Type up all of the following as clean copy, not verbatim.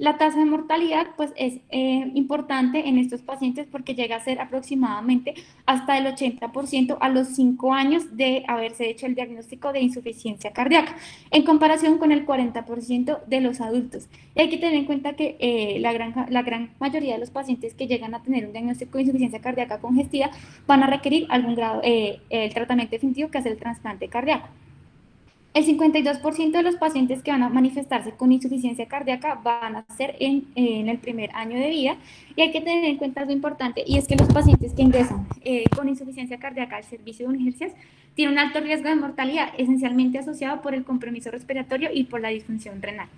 La tasa de mortalidad pues es importante en estos pacientes porque llega a ser aproximadamente hasta el 80% a los 5 años de haberse hecho el diagnóstico de insuficiencia cardíaca, en comparación con el 40% de los adultos. Y hay que tener en cuenta que la gran mayoría de los pacientes que llegan a tener un diagnóstico de insuficiencia cardíaca congestiva van a requerir algún grado, el tratamiento definitivo que es el trasplante cardíaco. El 52% de los pacientes que van a manifestarse con insuficiencia cardíaca van a ser en el primer año de vida, y hay que tener en cuenta algo importante, y es que los pacientes que ingresan con insuficiencia cardíaca al servicio de urgencias tienen un alto riesgo de mortalidad, esencialmente asociado por el compromiso respiratorio y por la disfunción renal.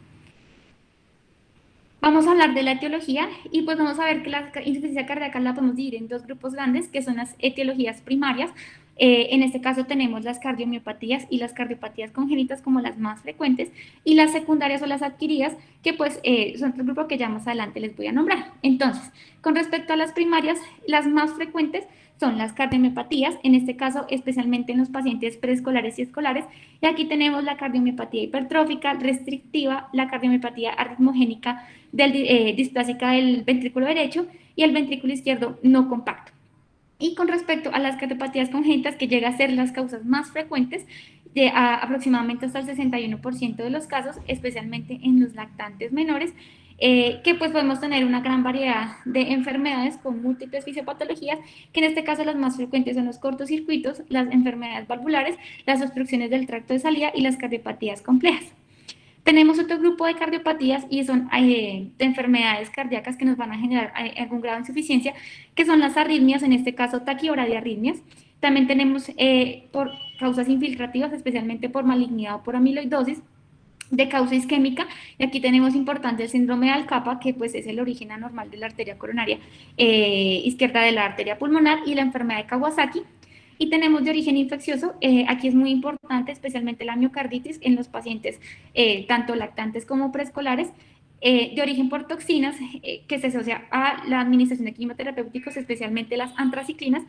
Vamos a hablar de la etiología y pues vamos a ver que la insuficiencia cardíaca la podemos dividir en dos grupos grandes, que son las etiologías primarias. En este caso tenemos las cardiomiopatías y las cardiopatías congénitas como las más frecuentes, y las secundarias o las adquiridas, que pues son otro grupo que ya más adelante les voy a nombrar. Entonces, con respecto a las primarias, las más frecuentes son las cardiomiopatías, en este caso especialmente en los pacientes preescolares y escolares, y aquí tenemos la cardiomiopatía hipertrófica, restrictiva, la cardiomiopatía arritmogénica displásica del ventrículo derecho y el ventrículo izquierdo no compacto. Y con respecto a las cardiopatías congénitas, que llega a ser las causas más frecuentes, aproximadamente hasta el 61% de los casos, especialmente en los lactantes menores, que pues podemos tener una gran variedad de enfermedades con múltiples fisiopatologías, que en este caso las más frecuentes son los cortocircuitos, las enfermedades valvulares, las obstrucciones del tracto de salida y las cardiopatías complejas. Tenemos otro grupo de cardiopatías y son de enfermedades cardíacas que nos van a generar algún grado de insuficiencia, que son las arritmias, en este caso taquibradiarritmias. También tenemos por causas infiltrativas, especialmente por malignidad o por amiloidosis, de causa isquémica, y aquí tenemos importante el síndrome de Alcapa, que pues es el origen anormal de la arteria coronaria izquierda de la arteria pulmonar, y la enfermedad de Kawasaki. Y tenemos de origen infeccioso, aquí es muy importante especialmente la miocarditis en los pacientes tanto lactantes como preescolares, de origen por toxinas, que se asocia a la administración de quimioterapéuticos, especialmente las antraciclinas,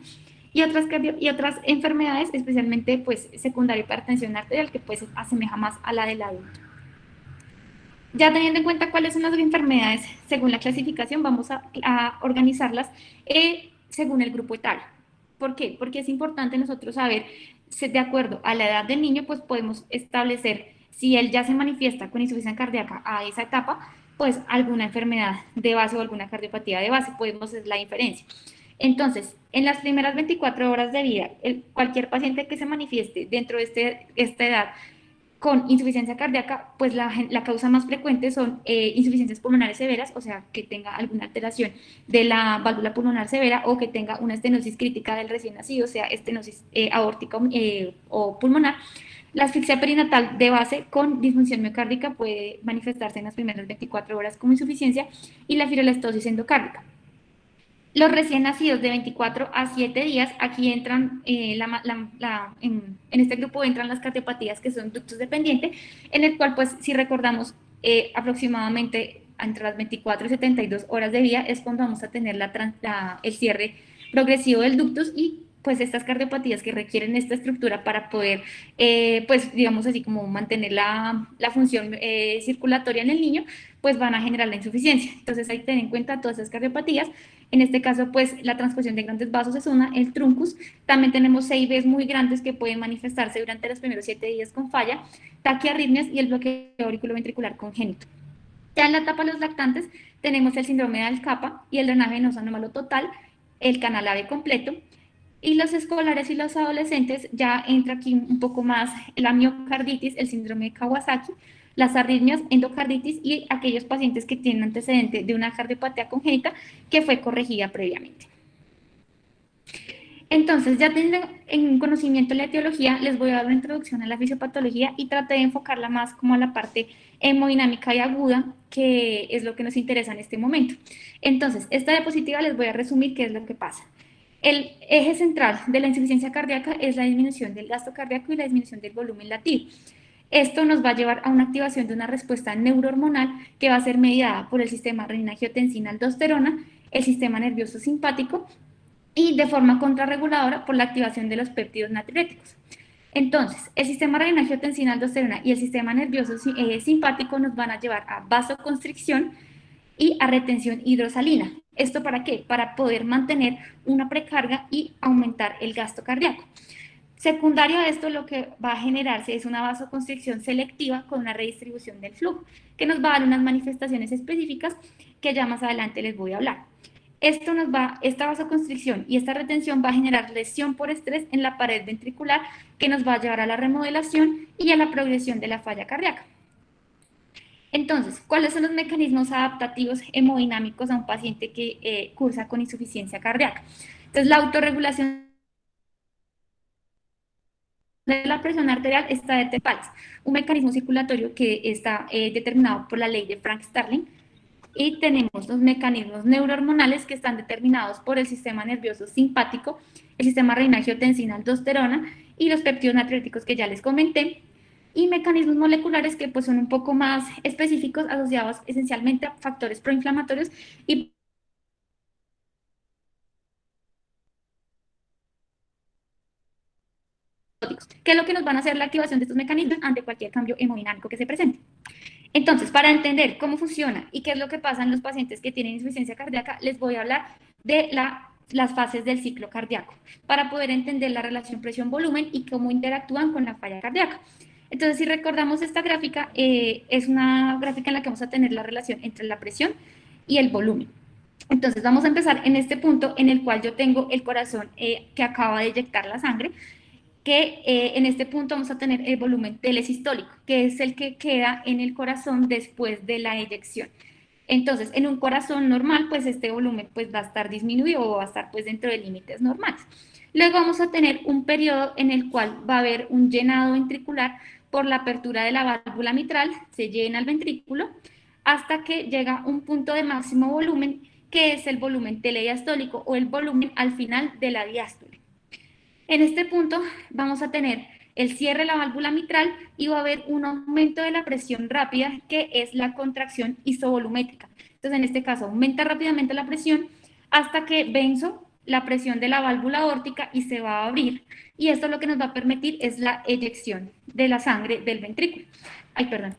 y otras enfermedades, especialmente pues secundaria hipertensión arterial, que pues asemeja más a la del adulto. Ya teniendo en cuenta cuáles son las enfermedades según la clasificación, vamos a organizarlas según el grupo etario. ¿Por qué? Porque es importante nosotros saber, de acuerdo a la edad del niño, pues podemos establecer si él ya se manifiesta con insuficiencia cardíaca a esa etapa, pues alguna enfermedad de base o alguna cardiopatía de base, podemos hacer la diferencia. Entonces, en las primeras 24 horas de vida, cualquier paciente que se manifieste dentro de esta edad con insuficiencia cardíaca, pues la causa más frecuente son insuficiencias pulmonares severas, o sea, que tenga alguna alteración de la válvula pulmonar severa o que tenga una estenosis crítica del recién nacido, o sea, estenosis aórtica o pulmonar. La asfixia perinatal de base con disfunción miocárdica puede manifestarse en las primeras 24 horas como insuficiencia, y la fibrolastosis endocárdica. Los recién nacidos de 24 a 7 días, aquí entran, en este grupo entran las cardiopatías que son ductos dependientes, en el cual, pues, si recordamos, aproximadamente entre las 24 y 72 horas de vida es cuando vamos a tener el cierre progresivo del ductus, y pues estas cardiopatías que requieren esta estructura para poder, pues digamos así como mantener la función circulatoria en el niño, pues van a generar la insuficiencia. Entonces hay que tener en cuenta todas esas cardiopatías. En este caso, pues la transfusión de grandes vasos es una, el truncus. También tenemos CIVs muy grandes que pueden manifestarse durante los primeros 7 días con falla, taquiarritmias y el bloqueo auriculoventricular congénito. Ya en la etapa de los lactantes tenemos el síndrome de Alcapa y el drenaje venoso anómalo total, el canal AVE completo. Y los escolares y los adolescentes ya entra aquí un poco más la miocarditis, el síndrome de Kawasaki, las arritmias, endocarditis y aquellos pacientes que tienen antecedente de una cardiopatía congénita que fue corregida previamente. Entonces, ya teniendo en conocimiento la etiología, les voy a dar una introducción a la fisiopatología y traté de enfocarla más como a la parte hemodinámica y aguda, que es lo que nos interesa en este momento. Entonces, esta diapositiva les voy a resumir qué es lo que pasa. El eje central de la insuficiencia cardíaca es la disminución del gasto cardíaco y la disminución del volumen latido. Esto nos va a llevar a una activación de una respuesta neurohormonal que va a ser mediada por el sistema renina-angiotensina-aldosterona, el sistema nervioso simpático, y de forma contrarreguladora por la activación de los péptidos natriuréticos. Entonces, el sistema renina-angiotensina-aldosterona y el sistema nervioso simpático nos van a llevar a vasoconstricción, y a retención hidrosalina. ¿Esto para qué? Para poder mantener una precarga y aumentar el gasto cardíaco. Secundario a esto, lo que va a generarse es una vasoconstricción selectiva con una redistribución del flujo, que nos va a dar unas manifestaciones específicas que ya más adelante les voy a hablar. Esta vasoconstricción y esta retención va a generar lesión por estrés en la pared ventricular, que nos va a llevar a la remodelación y a la progresión de la falla cardíaca. Entonces, ¿cuáles son los mecanismos adaptativos hemodinámicos a un paciente que cursa con insuficiencia cardíaca? Entonces, la autorregulación de la presión arterial está determinada, un mecanismo circulatorio que está determinado por la ley de Frank Starling, y tenemos los mecanismos neurohormonales que están determinados por el sistema nervioso simpático, el sistema renina angiotensina aldosterona y los péptidos natriuréticos que ya les comenté, y mecanismos moleculares que pues son un poco más específicos, asociados esencialmente a factores proinflamatorios y que es lo que nos van a hacer la activación de estos mecanismos ante cualquier cambio hemodinámico que se presente. Entonces, para entender cómo funciona y qué es lo que pasa en los pacientes que tienen insuficiencia cardíaca, les voy a hablar de las fases del ciclo cardíaco, para poder entender la relación presión-volumen y cómo interactúan con la falla cardíaca. Entonces, si recordamos esta gráfica, es una gráfica en la que vamos a tener la relación entre la presión y el volumen. Entonces, vamos a empezar en este punto en el cual yo tengo el corazón que acaba de eyectar la sangre, que en este punto vamos a tener el volumen telesistólico, que es el que queda en el corazón después de la eyección. Entonces, en un corazón normal, pues este volumen pues va a estar disminuido o va a estar pues dentro de límites normales. Luego vamos a tener un periodo en el cual va a haber un llenado ventricular por la apertura de la válvula mitral, se llena el ventrículo, hasta que llega un punto de máximo volumen, que es el volumen telediastólico o el volumen al final de la diástole. En este punto vamos a tener el cierre de la válvula mitral y va a haber un aumento de la presión rápida, que es la contracción isovolumétrica. Entonces, en este caso, aumenta rápidamente la presión hasta que venzo la presión de la válvula aórtica y se va a abrir. Y esto lo que nos va a permitir es la eyección de la sangre del ventrículo. Ay, perdón.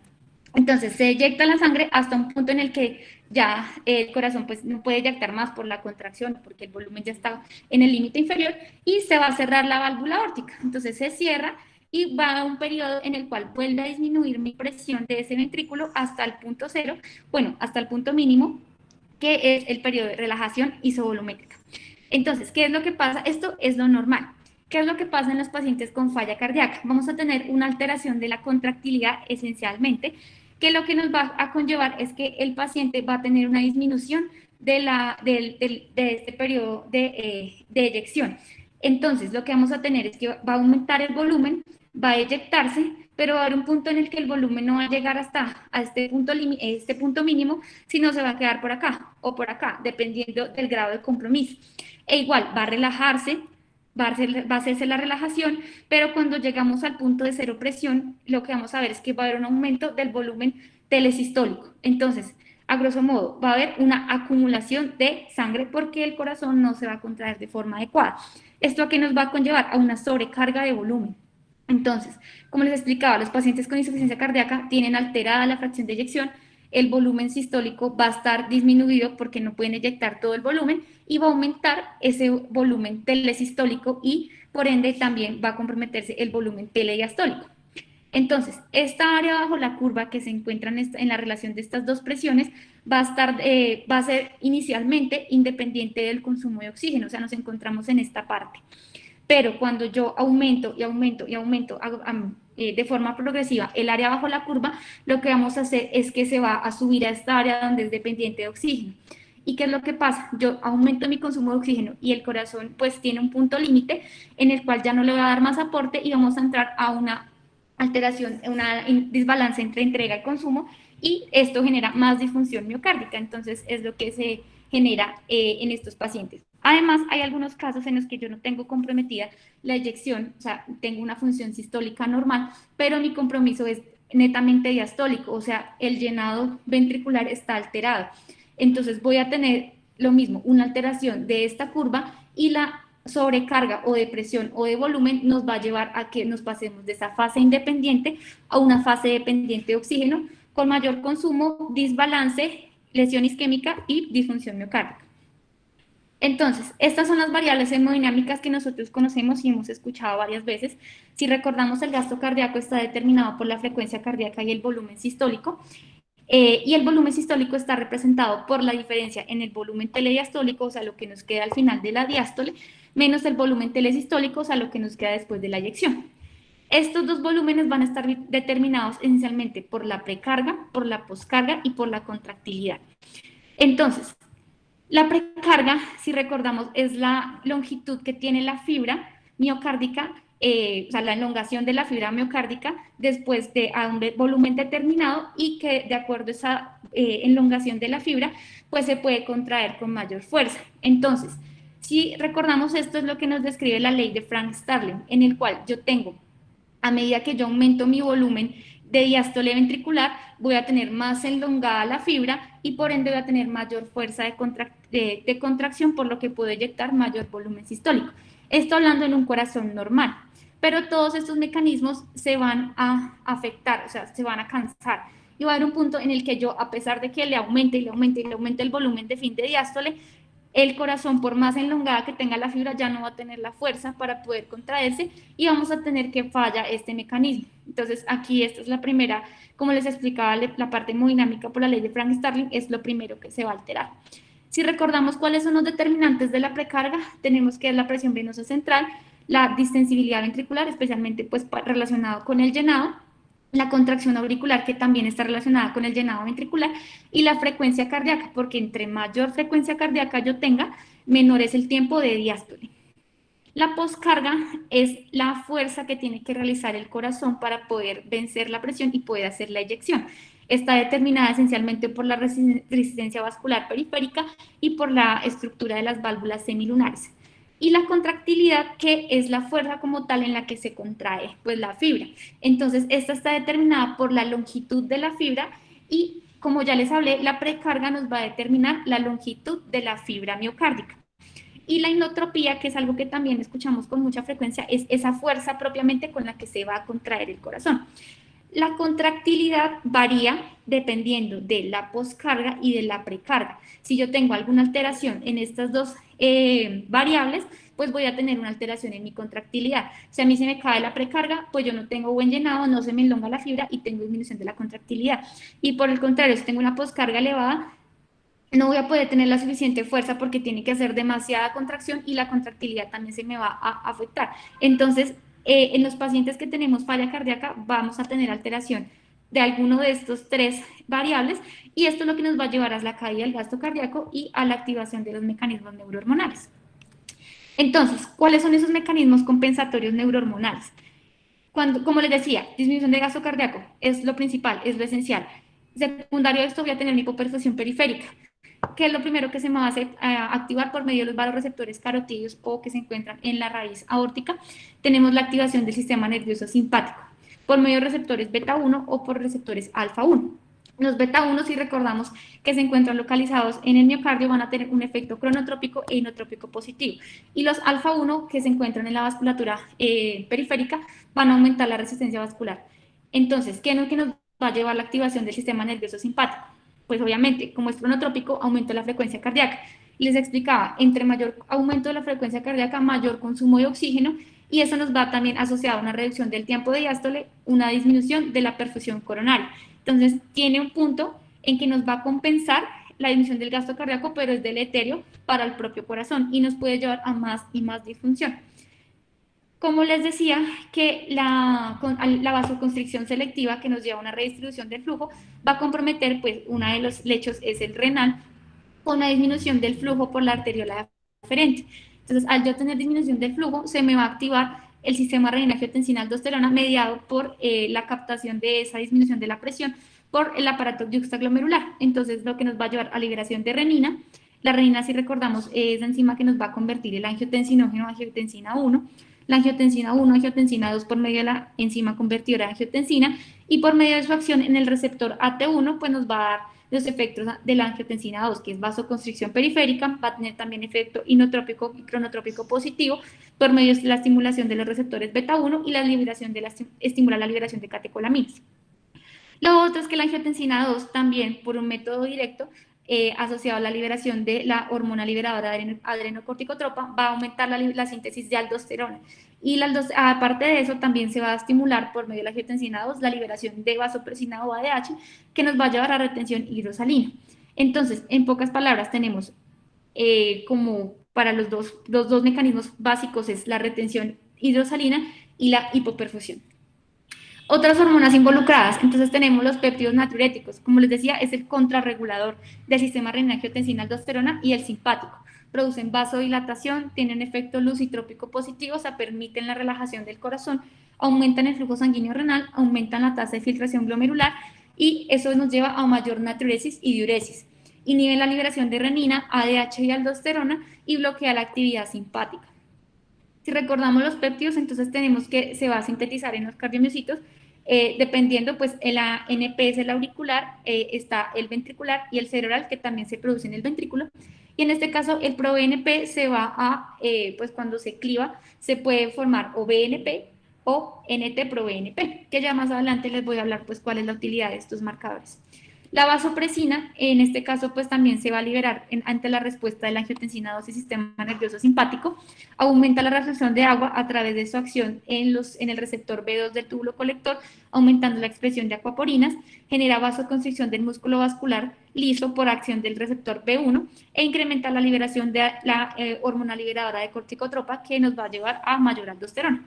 Entonces se eyecta la sangre hasta un punto en el que ya el corazón pues no puede eyectar más por la contracción, porque el volumen ya está en el límite inferior, y se va a cerrar la válvula aórtica. Entonces se cierra y va a un periodo en el cual vuelve a disminuir mi presión de ese ventrículo hasta el punto cero, bueno, hasta el punto mínimo, que es el periodo de relajación isovolumétrica. Entonces, ¿qué es lo que pasa? Esto es lo normal. ¿Qué es lo que pasa en los pacientes con falla cardíaca? Vamos a tener una alteración de la contractilidad esencialmente, que lo que nos va a conllevar es que el paciente va a tener una disminución de este periodo de eyección. Entonces, lo que vamos a tener es que va a aumentar el volumen, va a eyectarse, pero va a haber un punto en el que el volumen no va a llegar hasta a este punto mínimo, sino se va a quedar por acá o por acá, dependiendo del grado de compromiso. E igual, va a relajarse, va a hacerse la relajación, pero cuando llegamos al punto de cero presión, lo que vamos a ver es que va a haber un aumento del volumen telesistólico. Entonces, a grosso modo, va a haber una acumulación de sangre porque el corazón no se va a contraer de forma adecuada. ¿Esto a qué nos va a conllevar? A una sobrecarga de volumen. Entonces, como les explicaba, los pacientes con insuficiencia cardíaca tienen alterada la fracción de eyección, el volumen sistólico va a estar disminuido porque no pueden eyectar todo el volumen, y va a aumentar ese volumen telesistólico y por ende también va a comprometerse el volumen telediastólico. Entonces, esta área bajo la curva que se encuentra en la relación de estas dos presiones va a ser inicialmente independiente del consumo de oxígeno, o sea, nos encontramos en esta parte. Pero cuando yo aumento y aumento y aumento de forma progresiva el área bajo la curva, lo que vamos a hacer es que se va a subir a esta área donde es dependiente de oxígeno. ¿Y qué es lo que pasa? Yo aumento mi consumo de oxígeno y el corazón pues tiene un punto límite en el cual ya no le va a dar más aporte y vamos a entrar a una alteración, una desbalance entre entrega y consumo, y esto genera más disfunción miocárdica. Entonces es lo que se genera en estos pacientes. Además, hay algunos casos en los que yo no tengo comprometida la eyección, o sea, tengo una función sistólica normal, pero mi compromiso es netamente diastólico, o sea, el llenado ventricular está alterado. Entonces voy a tener lo mismo, una alteración de esta curva, y la sobrecarga o de presión o de volumen nos va a llevar a que nos pasemos de esa fase independiente a una fase dependiente de oxígeno, con mayor consumo, desbalance, lesión isquémica y disfunción miocárdica. Entonces, estas son las variables hemodinámicas que nosotros conocemos y hemos escuchado varias veces. Si recordamos, el gasto cardíaco está determinado por la frecuencia cardíaca y el volumen sistólico, y el volumen sistólico está representado por la diferencia en el volumen telediastólico, o sea, lo que nos queda al final de la diástole, menos el volumen telesistólico, o sea, lo que nos queda después de la eyección. Estos dos volúmenes van a estar determinados esencialmente por la precarga, por la poscarga y por la contractilidad. Entonces, la precarga, si recordamos, es la longitud que tiene la fibra miocárdica, o sea, la elongación de la fibra miocárdica después de a un volumen determinado, y que de acuerdo a esa elongación de la fibra, pues se puede contraer con mayor fuerza. Entonces, si recordamos, esto es lo que nos describe la ley de Frank-Starling, en el cual yo tengo, a medida que yo aumento mi volumen de diástole ventricular, voy a tener más elongada la fibra y por ende voy a tener mayor fuerza de contracción, por lo que puedo eyectar mayor volumen sistólico. Esto hablando en un corazón normal, pero todos estos mecanismos se van a afectar, o sea, se van a cansar. Y va a haber un punto en el que yo, a pesar de que le aumente y le aumente y le aumente el volumen de fin de diástole, el corazón, por más enlongada que tenga la fibra, ya no va a tener la fuerza para poder contraerse y vamos a tener que falla este mecanismo. Entonces, aquí esta es la primera, como les explicaba, la parte hemodinámica por la ley de Frank-Starling es lo primero que se va a alterar. Si recordamos cuáles son los determinantes de la precarga, tenemos que es la presión venosa central, la distensibilidad ventricular, especialmente pues relacionado con el llenado, la contracción auricular, que también está relacionada con el llenado ventricular, y la frecuencia cardíaca, porque entre mayor frecuencia cardíaca yo tenga, menor es el tiempo de diástole. La poscarga es la fuerza que tiene que realizar el corazón para poder vencer la presión y poder hacer la eyección. Está determinada esencialmente por la resistencia vascular periférica y por la estructura de las válvulas semilunares. Y la contractilidad, que es la fuerza como tal en la que se contrae pues la fibra. Entonces, esta está determinada por la longitud de la fibra y, como ya les hablé, la precarga nos va a determinar la longitud de la fibra miocárdica. Y la inotropía, que es algo que también escuchamos con mucha frecuencia, es esa fuerza propiamente con la que se va a contraer el corazón. La contractilidad varía dependiendo de la poscarga y de la precarga. Si yo tengo alguna alteración en estas dos variables, pues voy a tener una alteración en mi contractilidad. Si a mí se me cae la precarga, pues yo no tengo buen llenado, no se me elonga la fibra y tengo disminución de la contractilidad. Y por el contrario, si tengo una poscarga elevada, no voy a poder tener la suficiente fuerza porque tiene que hacer demasiada contracción y la contractilidad también se me va a afectar. Entonces, en los pacientes que tenemos falla cardíaca vamos a tener alteración de alguno de estos tres variables, y esto es lo que nos va a llevar a la caída del gasto cardíaco y a la activación de los mecanismos neurohormonales. Entonces, ¿cuáles son esos mecanismos compensatorios neurohormonales? Como les decía, disminución de gasto cardíaco es lo principal, es lo esencial. Secundario a esto voy a tener mi hipoperfusión periférica, que es lo primero que se me va a activar por medio de los vasoreceptores carotídeos o que se encuentran en la raíz aórtica. Tenemos la activación del sistema nervioso simpático por medio de receptores beta 1 o por receptores alfa 1. Los beta 1, si recordamos que se encuentran localizados en el miocardio, van a tener un efecto cronotrópico e inotrópico positivo. Y los alfa 1, que se encuentran en la vasculatura periférica, van a aumentar la resistencia vascular. Entonces, ¿qué es lo que nos va a llevar la activación del sistema nervioso simpático? Pues obviamente, como es cronotrópico, aumenta la frecuencia cardíaca. Les explicaba, entre mayor aumento de la frecuencia cardíaca, mayor consumo de oxígeno, y eso nos va también asociado a una reducción del tiempo de diástole, una disminución de la perfusión coronaria. Entonces, tiene un punto en que nos va a compensar la disminución del gasto cardíaco, pero es deleterio para el propio corazón y nos puede llevar a más y más disfunción. Como les decía, que la vasoconstricción selectiva, que nos lleva a una redistribución del flujo, va a comprometer, pues uno de los lechos es el renal, con una disminución del flujo por la arteriola deferente. Entonces, al yo tener disminución del flujo, se me va a activar el sistema renina-angiotensina-aldosterona, mediado por la captación de esa disminución de la presión por el aparato yuxtaglomerular. Entonces, lo que nos va a llevar a liberación de renina. La renina, si recordamos, es la enzima que nos va a convertir el angiotensinógeno a angiotensina 1, la angiotensina 1, angiotensina 2 por medio de la enzima convertidora de angiotensina, y por medio de su acción en el receptor AT1, pues nos va a dar los efectos de la angiotensina 2, que es vasoconstricción periférica, va a tener también efecto inotrópico y cronotrópico positivo por medio de la estimulación de los receptores beta 1 y la liberación estimula la liberación de catecolaminas. Lo otro es que la angiotensina 2 también, por un método directo, asociado a la liberación de la hormona liberadora de adrenocorticotropa, va a aumentar la síntesis de aldosterona. Y aparte de eso, también se va a estimular por medio de la angiotensina 2 la liberación de vasopresina o ADH, que nos va a llevar a retención hidrosalina. Entonces, en pocas palabras, tenemos como para los dos mecanismos básicos es la retención hidrosalina y la hipoperfusión. Otras hormonas involucradas, entonces tenemos los péptidos natriuréticos, como les decía, es el contrarregulador del sistema renina-angiotensina-aldosterona y el simpático. Producen vasodilatación, tienen efecto lucitrópico positivo, o sea, permiten la relajación del corazón, aumentan el flujo sanguíneo renal, aumentan la tasa de filtración glomerular y eso nos lleva a mayor natriuresis y diuresis. Inhiben la liberación de renina, ADH y aldosterona y bloquea la actividad simpática. Si recordamos los péptidos, entonces tenemos que se va a sintetizar en los cardiomiocitos, dependiendo, pues, la NP es el auricular, está el ventricular y el cerebral, que también se produce en el ventrículo. Y en este caso, el proBNP se va a, pues, cuando se cliva, se puede formar o BNP o NT-proBNP, que ya más adelante les voy a hablar, pues, cuál es la utilidad de estos marcadores. La vasopresina, en este caso, pues también se va a liberar ante la respuesta de la angiotensina 2 y sistema nervioso simpático, aumenta la reabsorción de agua a través de su acción en el receptor B2 del túbulo colector, aumentando la expresión de acuaporinas, genera vasoconstricción del músculo vascular liso por acción del receptor B1 e incrementa la liberación de la hormona liberadora de corticotropa, que nos va a llevar a mayor aldosterona.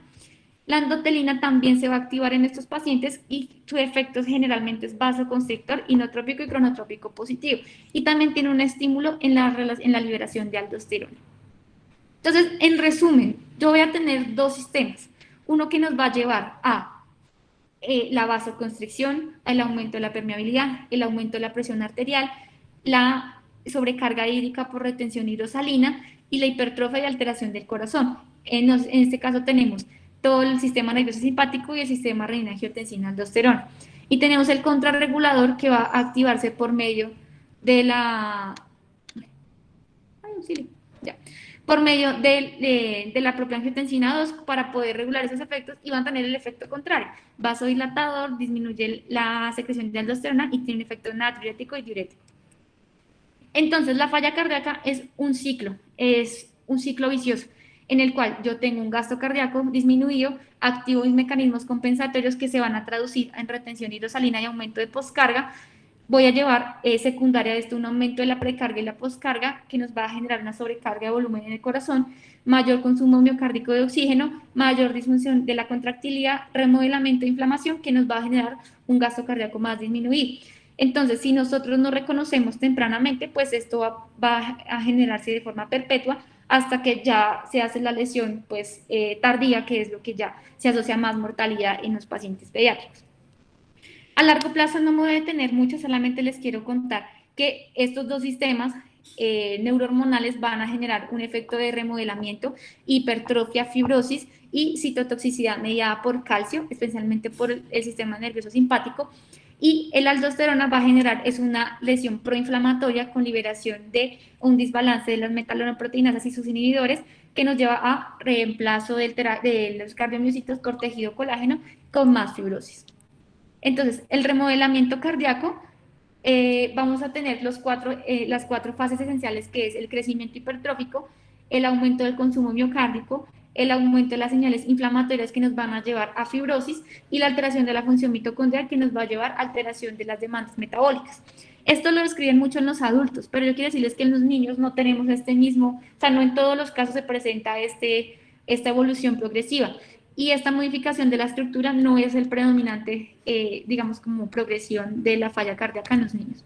La endotelina también se va a activar en estos pacientes y su efecto generalmente es vasoconstrictor, inotrópico y cronotrópico positivo. Y también tiene un estímulo en la liberación de aldosterona. Entonces, en resumen, yo voy a tener dos sistemas. Uno que nos va a llevar a la vasoconstricción, el aumento de la permeabilidad, el aumento de la presión arterial, la sobrecarga hídrica por retención hidrosalina y la hipertrofia y alteración del corazón. En este caso tenemos todo el sistema nervioso simpático y el sistema renina-angiotensina-aldosterona. Y tenemos el contrarregulador que va a activarse por medio de la... Ay, auxilio. Ya. Por medio de la propia angiotensina 2 para poder regular esos efectos y van a tener el efecto contrario. Vasodilatador, disminuye la secreción de aldosterona y tiene un efecto natriurético y diurético. Entonces, la falla cardíaca es un ciclo vicioso en el cual yo tengo un gasto cardíaco disminuido, activo mis mecanismos compensatorios que se van a traducir en retención hidrosalina y aumento de poscarga. Voy a llevar secundaria de esto un aumento de la precarga y la poscarga que nos va a generar una sobrecarga de volumen en el corazón, mayor consumo miocárdico de oxígeno, mayor disfunción de la contractilidad, remodelamiento de inflamación que nos va a generar un gasto cardíaco más disminuido. Entonces, si nosotros no reconocemos tempranamente, pues esto va a generarse de forma perpetua hasta que ya se hace la lesión pues, tardía, que es lo que ya se asocia a más mortalidad en los pacientes pediátricos. A largo plazo no me voy a detener mucho, solamente les quiero contar que estos dos sistemas neurohormonales van a generar un efecto de remodelamiento, hipertrofia, fibrosis y citotoxicidad mediada por calcio, especialmente por el sistema nervioso simpático. Y el aldosterona va a generar, es una lesión proinflamatoria con liberación de un desbalance de las metaloproteínasas y sus inhibidores que nos lleva a reemplazo de los cardiomiocitos por tejido colágeno con más fibrosis. Entonces, el remodelamiento cardíaco, vamos a tener las cuatro fases esenciales, que es el crecimiento hipertrófico, el aumento del consumo miocárdico, el aumento de las señales inflamatorias que nos van a llevar a fibrosis y la alteración de la función mitocondrial que nos va a llevar a alteración de las demandas metabólicas. Esto lo describen mucho en los adultos, pero yo quiero decirles que en los niños no tenemos o sea, no en todos los casos se presenta esta evolución progresiva. Y esta modificación de la estructura no es el predominante, digamos, como progresión de la falla cardíaca en los niños.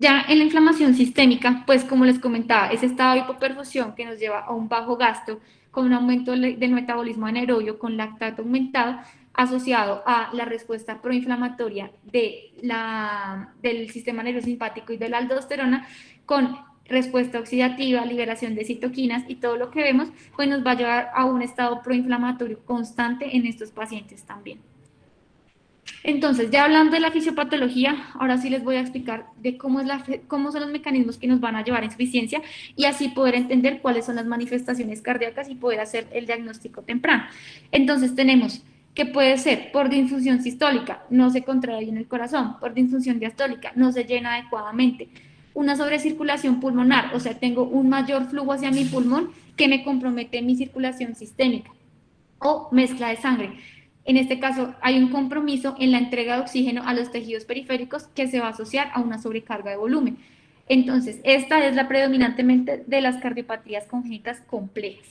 Ya en la inflamación sistémica, pues como les comentaba, ese estado de hipoperfusión que nos lleva a un bajo gasto con un aumento del metabolismo anaerobio con lactato aumentado, asociado a la respuesta proinflamatoria del sistema nervioso simpático y de la aldosterona, con respuesta oxidativa, liberación de citoquinas y todo lo que vemos, pues nos va a llevar a un estado proinflamatorio constante en estos pacientes también. Entonces, ya hablando de la fisiopatología, ahora sí les voy a explicar de cómo son los mecanismos que nos van a llevar a insuficiencia y así poder entender cuáles son las manifestaciones cardíacas y poder hacer el diagnóstico temprano. Entonces, tenemos que puede ser por disfunción sistólica, no se contrae bien el corazón, por disfunción diastólica, no se llena adecuadamente, una sobrecirculación pulmonar, o sea, tengo un mayor flujo hacia mi pulmón que me compromete mi circulación sistémica, o mezcla de sangre. En este caso, hay un compromiso en la entrega de oxígeno a los tejidos periféricos que se va a asociar a una sobrecarga de volumen. Entonces, esta es la predominantemente de las cardiopatías congénitas complejas.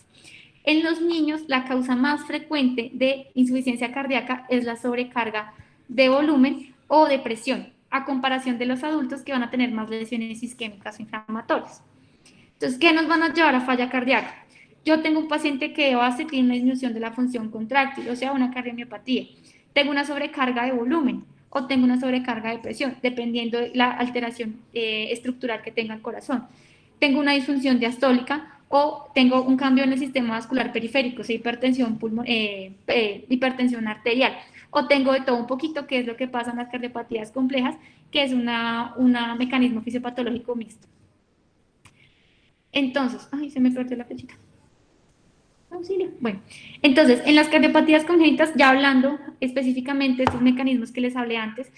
En los niños, la causa más frecuente de insuficiencia cardíaca es la sobrecarga de volumen o de presión, a comparación de los adultos que van a tener más lesiones isquémicas o inflamatorias. Entonces, ¿qué nos van a llevar a falla cardíaca? Yo tengo un paciente que de base tiene una disminución de la función contráctil, o sea, una cardiomiopatía. Tengo una sobrecarga de volumen o tengo una sobrecarga de presión, dependiendo de la alteración estructural que tenga el corazón. Tengo una disfunción diastólica o tengo un cambio en el sistema vascular periférico, o sea, hipertensión arterial. O tengo de todo un poquito, que es lo que pasa en las cardiopatías complejas, que es un mecanismo fisiopatológico mixto. Entonces, ay, se me perdió la flechita. Auxilio. Bueno, entonces, en las cardiopatías congénitas, ya hablando específicamente de estos mecanismos que les hablé antes,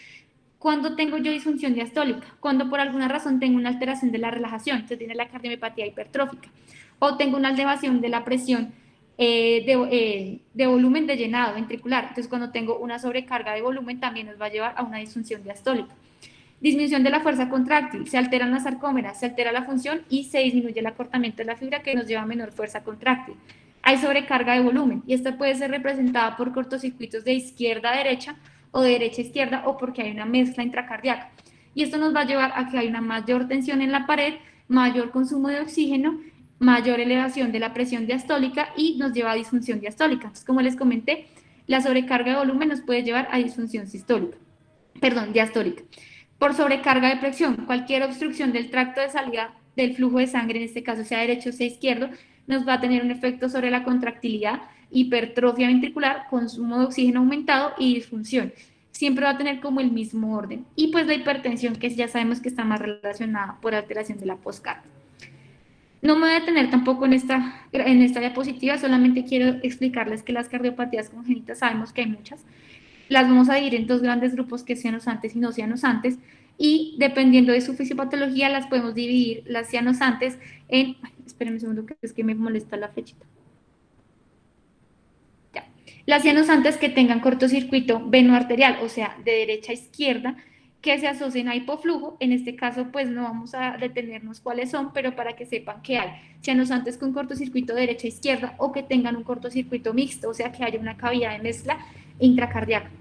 cuando tengo yo disfunción diastólica, cuando por alguna razón tengo una alteración de la relajación, entonces tiene la cardiomiopatía hipertrófica, o tengo una elevación de la presión de volumen de llenado ventricular, entonces cuando tengo una sobrecarga de volumen también nos va a llevar a una disfunción diastólica. Disminución de la fuerza contráctil, se alteran las sarcómeras, se altera la función y se disminuye el acortamiento de la fibra que nos lleva a menor fuerza contráctil. Hay sobrecarga de volumen y esta puede ser representada por cortocircuitos de izquierda a derecha o de derecha a izquierda o porque hay una mezcla intracardíaca. Y esto nos va a llevar a que hay una mayor tensión en la pared, mayor consumo de oxígeno, mayor elevación de la presión diastólica y nos lleva a disfunción diastólica. Entonces, como les comenté, la sobrecarga de volumen nos puede llevar a disfunción sistólica, perdón, diastólica. Por sobrecarga de presión, cualquier obstrucción del tracto de salida del flujo de sangre, en este caso sea derecho o sea izquierdo, nos va a tener un efecto sobre la contractilidad, hipertrofia ventricular, consumo de oxígeno aumentado y disfunción. Siempre va a tener como el mismo orden. Y pues la hipertensión, que ya sabemos que está más relacionada por alteración de la postcardia. No me voy a detener tampoco en esta diapositiva, solamente quiero explicarles que las cardiopatías congénitas sabemos que hay muchas. Las vamos a dividir en dos grandes grupos, que sean cianosantes y no cianosantes, y dependiendo de su fisiopatología las podemos dividir las cianosantes en, espérenme un segundo que es que me molesta la flechita. Ya. Las cianosantes que tengan cortocircuito venoarterial, o sea, de derecha a izquierda, que se asocien a hipoflujo. En este caso, pues no vamos a detenernos cuáles son, pero para que sepan que hay cianosantes con cortocircuito de derecha a izquierda o que tengan un cortocircuito mixto, o sea, que haya una cavidad de mezcla intracardíaca.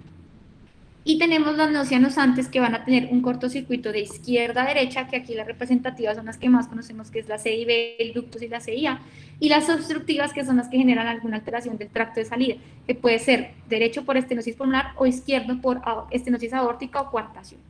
Y tenemos las no cianosantes que van a tener un cortocircuito de izquierda a derecha, que aquí las representativas son las que más conocemos, que es la CIB, el ductus y la CIA, y las obstructivas, que son las que generan alguna alteración del tracto de salida, que puede ser derecho por estenosis pulmonar o izquierdo por estenosis aórtica o coartación.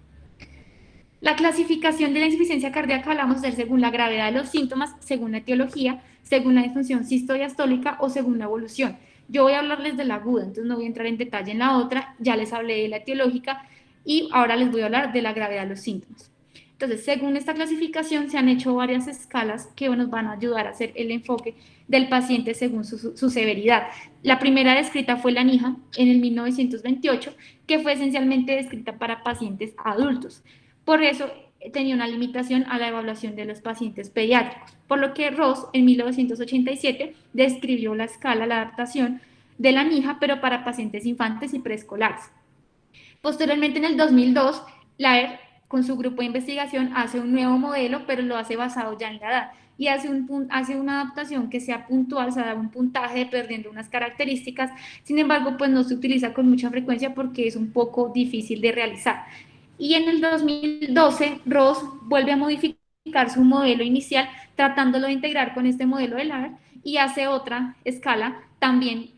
La clasificación de la insuficiencia cardíaca la vamos a hacer según la gravedad de los síntomas, según la etiología, según la disfunción sistodiastólica o según la evolución. Yo voy a hablarles de la aguda, entonces no voy a entrar en detalle en la otra, ya les hablé de la etiológica y ahora les voy a hablar de la gravedad de los síntomas. Entonces, según esta clasificación, se han hecho varias escalas que nos van a ayudar a hacer el enfoque del paciente según su severidad. La primera descrita fue la NIJA en el 1928, que fue esencialmente descrita para pacientes adultos. Por eso tenía una limitación a la evaluación de los pacientes pediátricos, por lo que Ross en 1987 describió la escala, la adaptación de la NIJA, pero para pacientes infantes y preescolares. Posteriormente, en el 2002, Laer, con su grupo de investigación, hace un nuevo modelo, pero lo hace basado ya en la edad y hace una adaptación que sea puntual, se da un puntaje perdiendo unas características. Sin embargo, pues no se utiliza con mucha frecuencia porque es un poco difícil de realizar. Y en el 2012, Ross vuelve a modificar su modelo inicial, tratándolo de integrar con este modelo de Laer y hace otra escala, también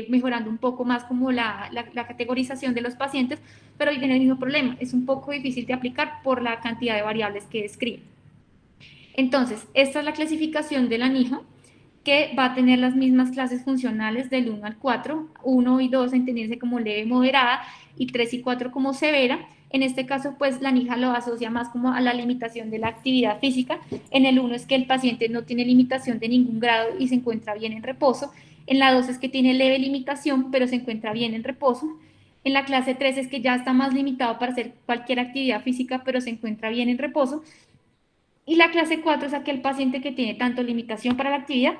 mejorando un poco más como la categorización de los pacientes, pero hoy tiene el mismo problema, es un poco difícil de aplicar por la cantidad de variables que describe. Entonces, esta es la clasificación de la NIJA, que va a tener las mismas clases funcionales del 1 al 4, 1 y 2 entendiéndose como leve moderada y 3 y 4 como severa. En este caso, pues la NIJA lo asocia más como a la limitación de la actividad física. En el 1 es que el paciente no tiene limitación de ningún grado y se encuentra bien en reposo. En la 2 es que tiene leve limitación, pero se encuentra bien en reposo. En la clase 3 es que ya está más limitado para hacer cualquier actividad física, pero se encuentra bien en reposo. Y la clase 4 es aquel paciente que tiene tanto limitación para la actividad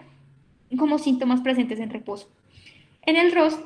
como síntomas presentes en reposo. En el ROS,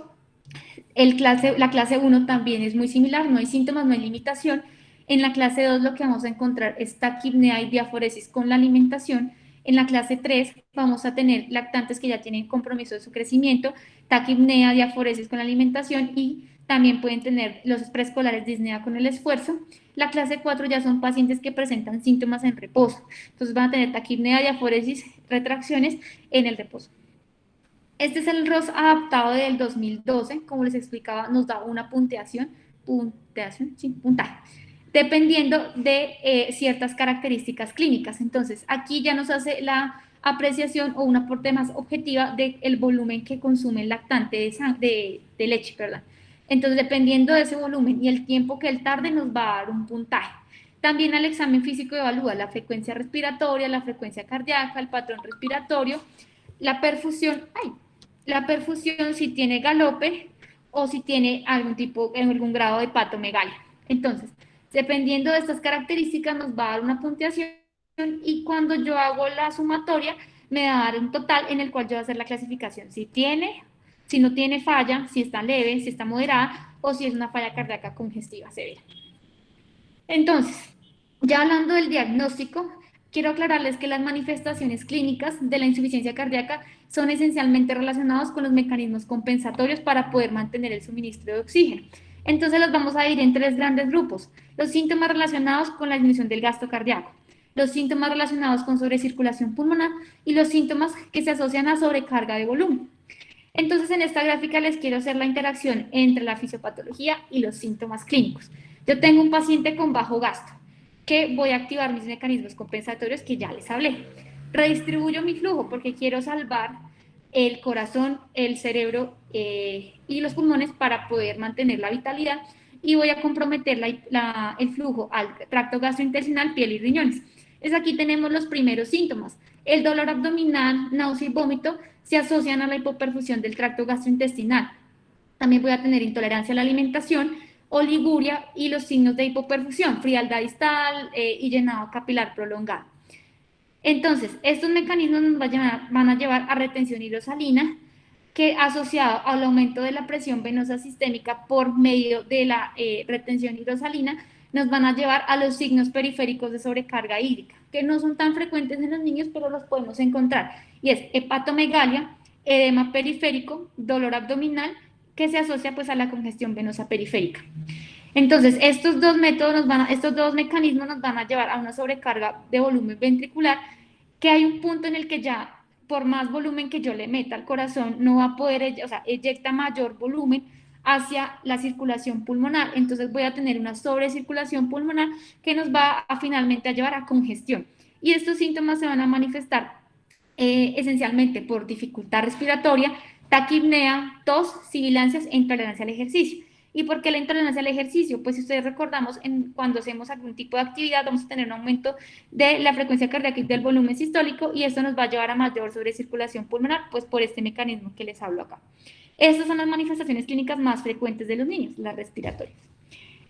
la clase 1 también es muy similar, no hay síntomas, no hay limitación. En la clase 2 lo que vamos a encontrar es taquipnea y diaforesis con la alimentación. En la clase 3 vamos a tener lactantes que ya tienen compromiso de su crecimiento, taquipnea, diaforesis con la alimentación y también pueden tener los preescolares disnea con el esfuerzo. La clase 4 ya son pacientes que presentan síntomas en reposo. Entonces van a tener taquipnea, diaforesis, retracciones en el reposo. Este es el ROS adaptado del 2012, como les explicaba, nos da una puntaje, dependiendo de ciertas características clínicas. Entonces, aquí ya nos hace la apreciación o una aporte más objetiva del volumen que consume el lactante de leche, ¿verdad? Entonces, dependiendo de ese volumen y el tiempo que él tarde, nos va a dar un puntaje. También al examen físico evalúa la frecuencia respiratoria, la frecuencia cardíaca, el patrón respiratorio, la perfusión, si tiene galope o si tiene algún grado de patomegalia. Entonces, dependiendo de estas características, nos va a dar una puntuación y cuando yo hago la sumatoria, me va a dar un total en el cual yo voy a hacer la clasificación. Si no tiene falla, si está leve, si está moderada o si es una falla cardíaca congestiva severa. Entonces, ya hablando del diagnóstico, quiero aclararles que las manifestaciones clínicas de la insuficiencia cardíaca son esencialmente relacionados con los mecanismos compensatorios para poder mantener el suministro de oxígeno. Entonces los vamos a dividir en tres grandes grupos. Los síntomas relacionados con la disminución del gasto cardíaco, los síntomas relacionados con sobrecirculación pulmonar y los síntomas que se asocian a sobrecarga de volumen. Entonces, en esta gráfica les quiero hacer la interacción entre la fisiopatología y los síntomas clínicos. Yo tengo un paciente con bajo gasto, que voy a activar mis mecanismos compensatorios que ya les hablé. Redistribuyo mi flujo porque quiero salvar el corazón, el cerebro y los pulmones para poder mantener la vitalidad y voy a comprometer el flujo al tracto gastrointestinal, piel y riñones. Entonces aquí tenemos los primeros síntomas. El dolor abdominal, náusea y vómito se asocian a la hipoperfusión del tracto gastrointestinal. También voy a tener intolerancia a la alimentación, oliguria y los signos de hipoperfusión, frialdad distal y llenado capilar prolongado. Entonces, estos mecanismos nos van a llevar a retención hidrosalina, que asociado al aumento de la presión venosa sistémica por medio de la retención hidrosalina, nos van a llevar a los signos periféricos de sobrecarga hídrica, que no son tan frecuentes en los niños, pero los podemos encontrar. Y es hepatomegalia, edema periférico, dolor abdominal, que se asocia pues a la congestión venosa periférica. Entonces, estos dos mecanismos nos van a llevar a una sobrecarga de volumen ventricular, que hay un punto en el que ya, por más volumen que yo le meta al corazón, no va a poder, o sea, eyecta mayor volumen hacia la circulación pulmonar. Entonces voy a tener una sobrecirculación pulmonar que nos va a finalmente a llevar a congestión. Y estos síntomas se van a manifestar esencialmente por dificultad respiratoria, taquipnea, tos, sibilancias e intolerancia al ejercicio. ¿Y por qué la intolerancia al ejercicio? Pues si ustedes recordamos, cuando hacemos algún tipo de actividad vamos a tener un aumento de la frecuencia cardíaca y del volumen sistólico y esto nos va a llevar a mayor sobrecirculación pulmonar, pues por este mecanismo que les hablo acá. Estas son las manifestaciones clínicas más frecuentes de los niños, las respiratorias.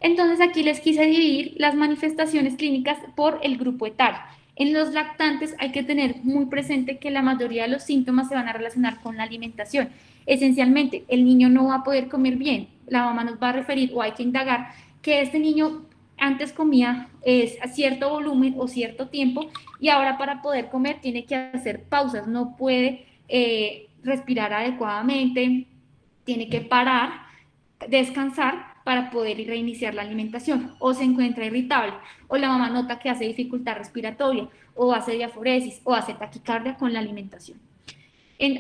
Entonces aquí les quise dividir las manifestaciones clínicas por el grupo etario. En los lactantes hay que tener muy presente que la mayoría de los síntomas se van a relacionar con la alimentación. Esencialmente, el niño no va a poder comer bien, la mamá nos va a referir o hay que indagar que este niño antes comía a cierto volumen o cierto tiempo y ahora para poder comer tiene que hacer pausas, no puede respirar adecuadamente, tiene que parar, descansar para poder reiniciar la alimentación, o se encuentra irritable, o la mamá nota que hace dificultad respiratoria, o hace diaforesis, o hace taquicardia con la alimentación.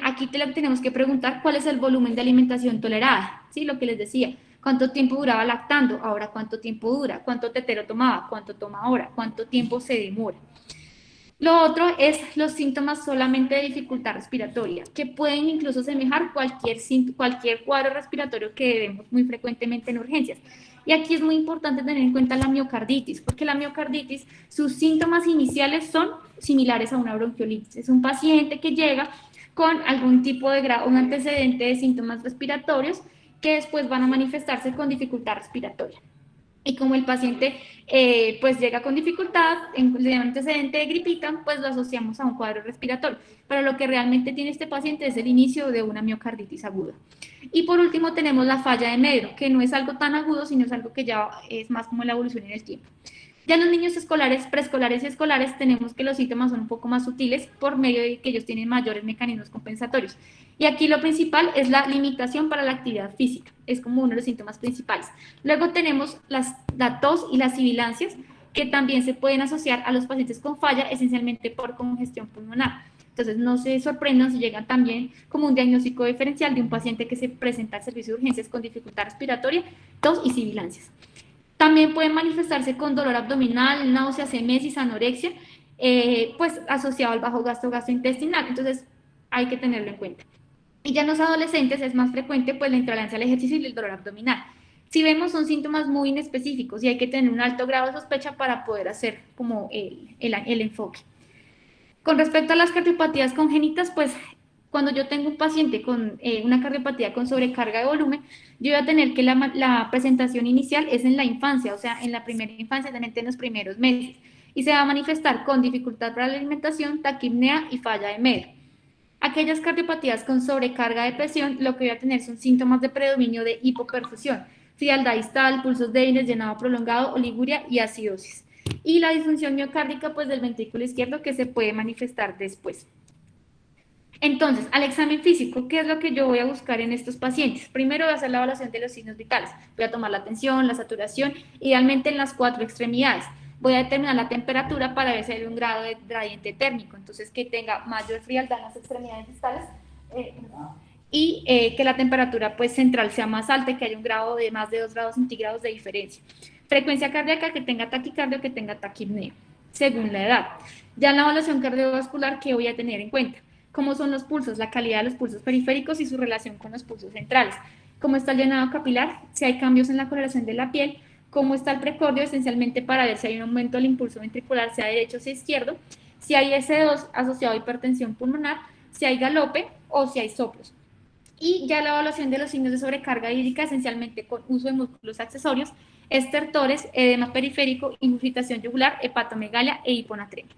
Aquí tenemos que preguntar cuál es el volumen de alimentación tolerada, ¿sí? Lo que les decía, cuánto tiempo duraba lactando, ahora cuánto tiempo dura, cuánto tetero tomaba, cuánto toma ahora, cuánto tiempo se demora. Lo otro es los síntomas solamente de dificultad respiratoria, que pueden incluso semejar cualquier cuadro respiratorio que vemos muy frecuentemente en urgencias. Y aquí es muy importante tener en cuenta la miocarditis, porque la miocarditis, sus síntomas iniciales son similares a una bronquiolitis. Es un paciente que llega con algún tipo de grado, un antecedente de síntomas respiratorios que después van a manifestarse con dificultad respiratoria. Y como el paciente pues llega con dificultad, en el antecedente de gripita, pues lo asociamos a un cuadro respiratorio. Pero lo que realmente tiene este paciente es el inicio de una miocarditis aguda. Y por último tenemos la falla de Medro, que no es algo tan agudo, sino es algo que ya es más como la evolución en el tiempo. Ya en los niños escolares, preescolares y escolares tenemos que los síntomas son un poco más sutiles por medio de que ellos tienen mayores mecanismos compensatorios. Y aquí lo principal es la limitación para la actividad física, es como uno de los síntomas principales. Luego tenemos la tos y las sibilancias, que también se pueden asociar a los pacientes con falla, esencialmente por congestión pulmonar. Entonces, no se sorprendan si llegan también como un diagnóstico diferencial de un paciente que se presenta al servicio de urgencias con dificultad respiratoria, tos y sibilancias. También pueden manifestarse con dolor abdominal, náuseas, emesis, anorexia, pues asociado al bajo gasto gastrointestinal. Entonces, hay que tenerlo en cuenta. Y ya en los adolescentes es más frecuente pues la intolerancia al ejercicio y el dolor abdominal. Si vemos son síntomas muy inespecíficos y hay que tener un alto grado de sospecha para poder hacer como el enfoque. Con respecto a las cardiopatías congénitas, pues cuando yo tengo un paciente con una cardiopatía con sobrecarga de volumen, yo voy a tener que la presentación inicial es en la infancia, o sea, en la primera infancia, también en los primeros meses, y se va a manifestar con dificultad para la alimentación, taquipnea y falla de Medro. Aquellas cardiopatías con sobrecarga de presión, lo que voy a tener son síntomas de predominio de hipoperfusión, frialdad distal, pulsos débiles, llenado prolongado, oliguria y acidosis. Y la disfunción miocárdica pues, del ventrículo izquierdo que se puede manifestar después. Entonces, al examen físico, ¿qué es lo que yo voy a buscar en estos pacientes? Primero voy a hacer la evaluación de los signos vitales. Voy a tomar la tensión, la saturación, idealmente en las 4 extremidades. Voy a determinar la temperatura para ver si hay un grado de gradiente térmico, entonces que tenga mayor frialdad en las extremidades distales y que la temperatura pues, central sea más alta y que haya un grado de más de 2 grados centígrados de diferencia. Frecuencia cardíaca, que tenga taquicardia o que tenga taquipnea, según la edad. Ya en la evaluación cardiovascular, ¿qué voy a tener en cuenta? Cómo son los pulsos, la calidad de los pulsos periféricos y su relación con los pulsos centrales, cómo está el llenado capilar, si hay cambios en la coloración de la piel, cómo está el precordio, esencialmente para ver si hay un aumento del impulso ventricular, sea derecho o sea izquierdo, si hay S2 asociado a hipertensión pulmonar, si hay galope o si hay soplos. Y ya la evaluación de los signos de sobrecarga hídrica, esencialmente con uso de músculos accesorios, estertores, edema periférico, ingurgitación yugular, hepatomegalia e hiponatremia.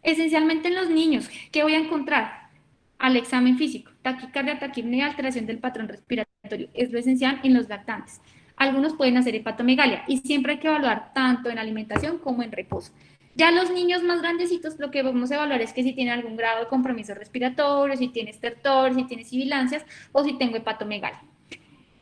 Esencialmente en los niños, ¿qué voy a encontrar? Al examen físico, taquicardia, taquipnea, alteración del patrón respiratorio, es lo esencial en los lactantes. Algunos pueden hacer hepatomegalia y siempre hay que evaluar tanto en alimentación como en reposo. Ya los niños más grandecitos, lo que vamos a evaluar es que si tienen algún grado de compromiso respiratorio, si tiene estertor, si tiene sibilancias o si tengo hepatomegalia.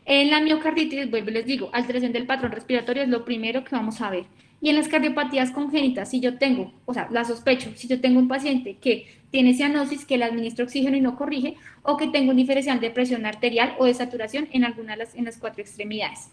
En la miocarditis, vuelvo y les digo, alteración del patrón respiratorio es lo primero que vamos a ver. Y en las cardiopatías congénitas, si yo tengo, o sea, la sospecho, si yo tengo un paciente que tiene cianosis, que le administra oxígeno y no corrige, o que tengo un diferencial de presión arterial o de saturación en alguna de las 4 extremidades.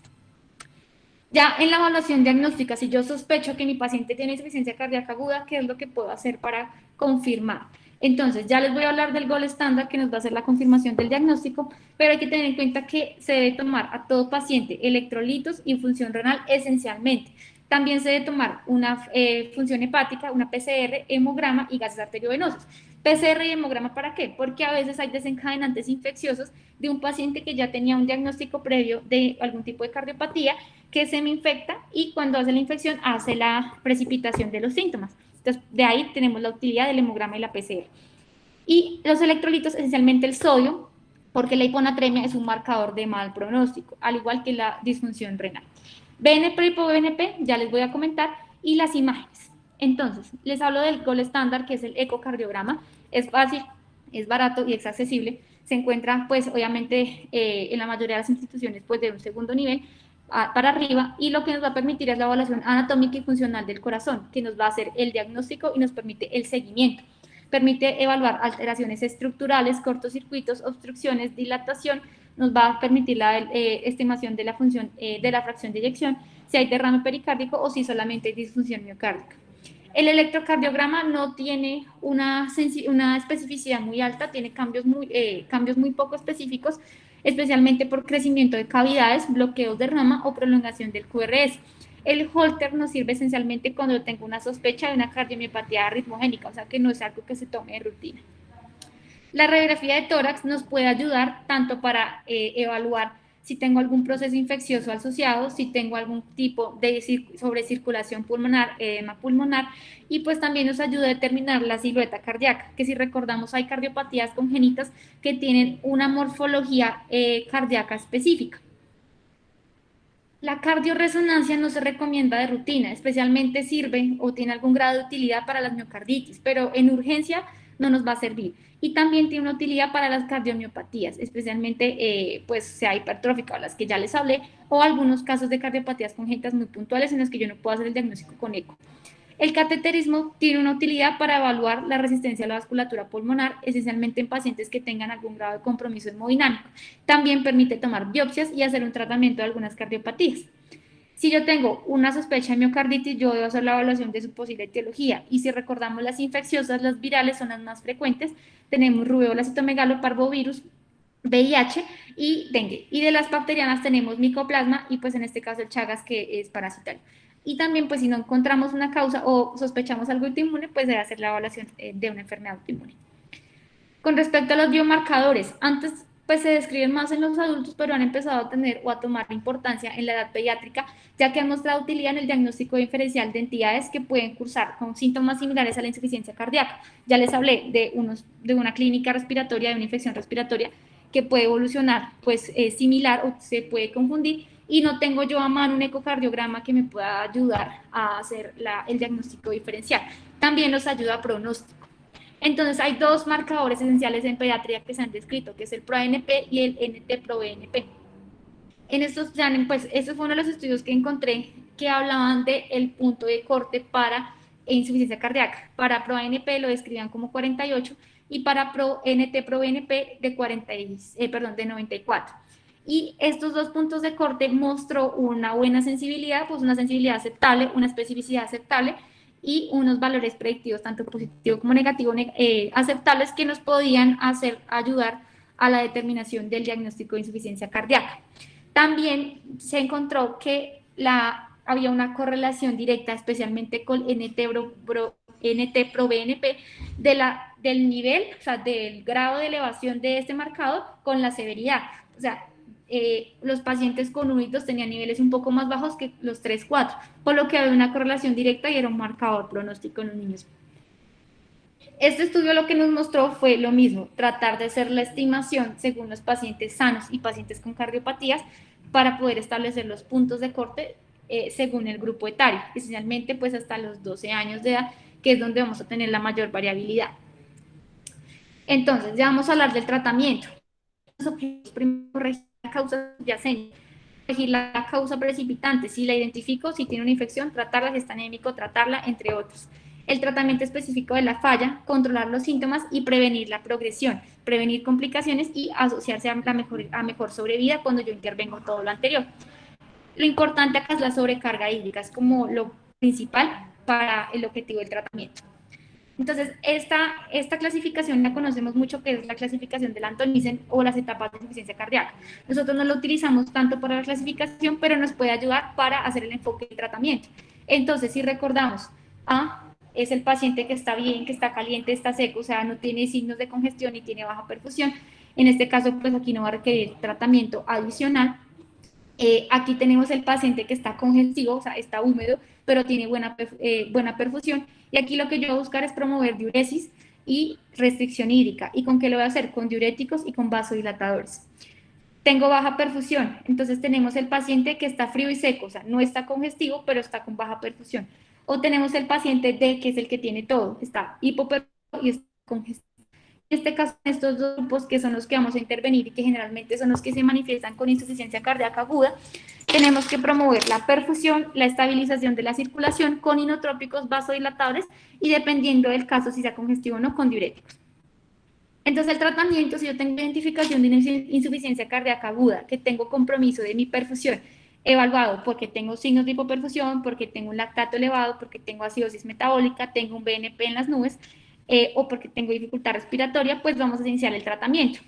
Ya en la evaluación diagnóstica, si yo sospecho que mi paciente tiene insuficiencia cardíaca aguda, ¿qué es lo que puedo hacer para confirmar? Entonces, ya les voy a hablar del gol estándar que nos va a hacer la confirmación del diagnóstico, pero hay que tener en cuenta que se debe tomar a todo paciente electrolitos y función renal esencialmente. También se debe tomar una función hepática, una PCR, hemograma y gases arteriovenosos. PCR y hemograma, ¿para qué? Porque a veces hay desencadenantes infecciosos de un paciente que ya tenía un diagnóstico previo de algún tipo de cardiopatía que se me infecta y cuando hace la infección hace la precipitación de los síntomas. Entonces, de ahí tenemos la utilidad del hemograma y la PCR. Y los electrolitos, esencialmente el sodio, porque la hiponatremia es un marcador de mal pronóstico, al igual que la disfunción renal. BNP y BNP, ya les voy a comentar, y las imágenes. Entonces, les hablo del gol estándar, que es el ecocardiograma. Es fácil, es barato y es accesible. Se encuentra, pues, obviamente, en la mayoría de las instituciones, pues, de un segundo nivel para arriba, y lo que nos va a permitir es la evaluación anatómica y funcional del corazón, que nos va a hacer el diagnóstico y nos permite el seguimiento. Permite evaluar alteraciones estructurales, cortocircuitos, obstrucciones, dilatación, nos va a permitir la estimación de la función de la fracción de eyección, si hay derrame pericárdico o si solamente hay disfunción miocárdica. El electrocardiograma no tiene una especificidad muy alta, tiene cambios muy poco específicos, especialmente por crecimiento de cavidades, bloqueos de rama o prolongación del QRS. El Holter nos sirve esencialmente cuando tengo una sospecha de una cardiomiopatía ritmogénica, o sea que no es algo que se tome de rutina. La radiografía de tórax nos puede ayudar tanto para evaluar si tengo algún proceso infeccioso asociado, si tengo algún tipo de sobrecirculación pulmonar, edema pulmonar, y pues también nos ayuda a determinar la silueta cardíaca, que si recordamos hay cardiopatías congénitas que tienen una morfología cardíaca específica. La cardioresonancia no se recomienda de rutina, especialmente sirve o tiene algún grado de utilidad para las miocarditis, pero en urgencia no nos va a servir. Y también tiene una utilidad para las cardiomiopatías, especialmente pues sea hipertrófica, o las que ya les hablé, o algunos casos de cardiopatías congénitas muy puntuales en los que yo no puedo hacer el diagnóstico con eco. El cateterismo tiene una utilidad para evaluar la resistencia a la vasculatura pulmonar, esencialmente en pacientes que tengan algún grado de compromiso hemodinámico. También permite tomar biopsias y hacer un tratamiento de algunas cardiopatías. Si yo tengo una sospecha de miocarditis, yo debo hacer la evaluación de su posible etiología. Y si recordamos las infecciosas, las virales son las más frecuentes. Tenemos rubéola, citomegalo, parvovirus, VIH y dengue. Y de las bacterianas tenemos micoplasma y pues en este caso el Chagas, que es parasitario. Y también pues si no encontramos una causa o sospechamos algo autoinmune, pues debe hacer la evaluación de una enfermedad autoinmune. Con respecto a los biomarcadores, antes pues se describen más en los adultos, pero han empezado a tener o a tomar importancia en la edad pediátrica, ya que han mostrado utilidad en el diagnóstico diferencial de entidades que pueden cursar con síntomas similares a la insuficiencia cardíaca. Ya les hablé de una clínica respiratoria, de una infección respiratoria, que puede evolucionar pues similar o se puede confundir, y no tengo yo a mano un ecocardiograma que me pueda ayudar a hacer el diagnóstico diferencial. También nos ayuda a pronóstico. Entonces hay dos marcadores esenciales en pediatría que se han descrito, que es el ProANP y el NT-proBNP. En estos, pues, este fue uno de los estudios que encontré que hablaban del punto de corte para insuficiencia cardíaca. Para ProANP lo describían como 48 y para NT-proBNP de 40, de 94. Y estos dos puntos de corte mostró una buena sensibilidad, pues una sensibilidad aceptable, una especificidad aceptable y unos valores predictivos, tanto positivo como negativo, aceptables, que nos podían ayudar a la determinación del diagnóstico de insuficiencia cardíaca. También se encontró que había una correlación directa, especialmente con NT-proBNP, del nivel, o sea, del grado de elevación de este marcador con la severidad. O sea, los pacientes con 1 y 2 tenían niveles un poco más bajos que los 3, 4, por lo que había una correlación directa y era un marcador pronóstico en los niños. Este estudio lo que nos mostró fue lo mismo, tratar de hacer la estimación según los pacientes sanos y pacientes con cardiopatías para poder establecer los puntos de corte según el grupo etario, esencialmente pues hasta los 12 años de edad, que es donde vamos a tener la mayor variabilidad. Entonces, ya vamos a hablar del tratamiento. Los objetivos primero, corregir la causa subyacente, corregir la causa precipitante, si la identifico, si tiene una infección, tratarla, si está anémico, tratarla, entre otros. El tratamiento específico de la falla, controlar los síntomas y prevenir la progresión, prevenir complicaciones y asociarse a mejor sobrevida cuando yo intervengo todo lo anterior. Lo importante acá es la sobrecarga hídrica, es como lo principal para el objetivo del tratamiento. Entonces, esta clasificación la conocemos mucho, que es la clasificación del Antonisen o las etapas de insuficiencia cardíaca. Nosotros no lo utilizamos tanto para la clasificación, pero nos puede ayudar para hacer el enfoque del tratamiento. Entonces, si recordamos, A es el paciente que está bien, que está caliente, está seco, o sea, no tiene signos de congestión y tiene baja perfusión. En este caso, pues aquí no va a requerir tratamiento adicional. Aquí tenemos el paciente que está congestivo, o sea, está húmedo, pero tiene buena perfusión. Y aquí lo que yo voy a buscar es promover diuresis y restricción hídrica. ¿Y con qué lo voy a hacer? Con diuréticos y con vasodilatadores. Tengo baja perfusión, entonces tenemos el paciente que está frío y seco, o sea, no está congestivo, pero está con baja perfusión. O tenemos el paciente D, que es el que tiene todo, está hipoperfusivo y está congestivo. En este caso, estos dos grupos, que son los que vamos a intervenir y que generalmente son los que se manifiestan con insuficiencia cardíaca aguda, tenemos que promover la perfusión, la estabilización de la circulación con inotrópicos vasodilatadores y, dependiendo del caso, si sea congestivo o no, con diuréticos. Entonces, el tratamiento, si yo tengo identificación de una insuficiencia cardíaca aguda, que tengo compromiso de mi perfusión, evaluado porque tengo signos de hipoperfusión, porque tengo un lactato elevado, porque tengo acidosis metabólica, tengo un BNP en las nubes, o porque tengo dificultad respiratoria, pues vamos a iniciar el tratamiento.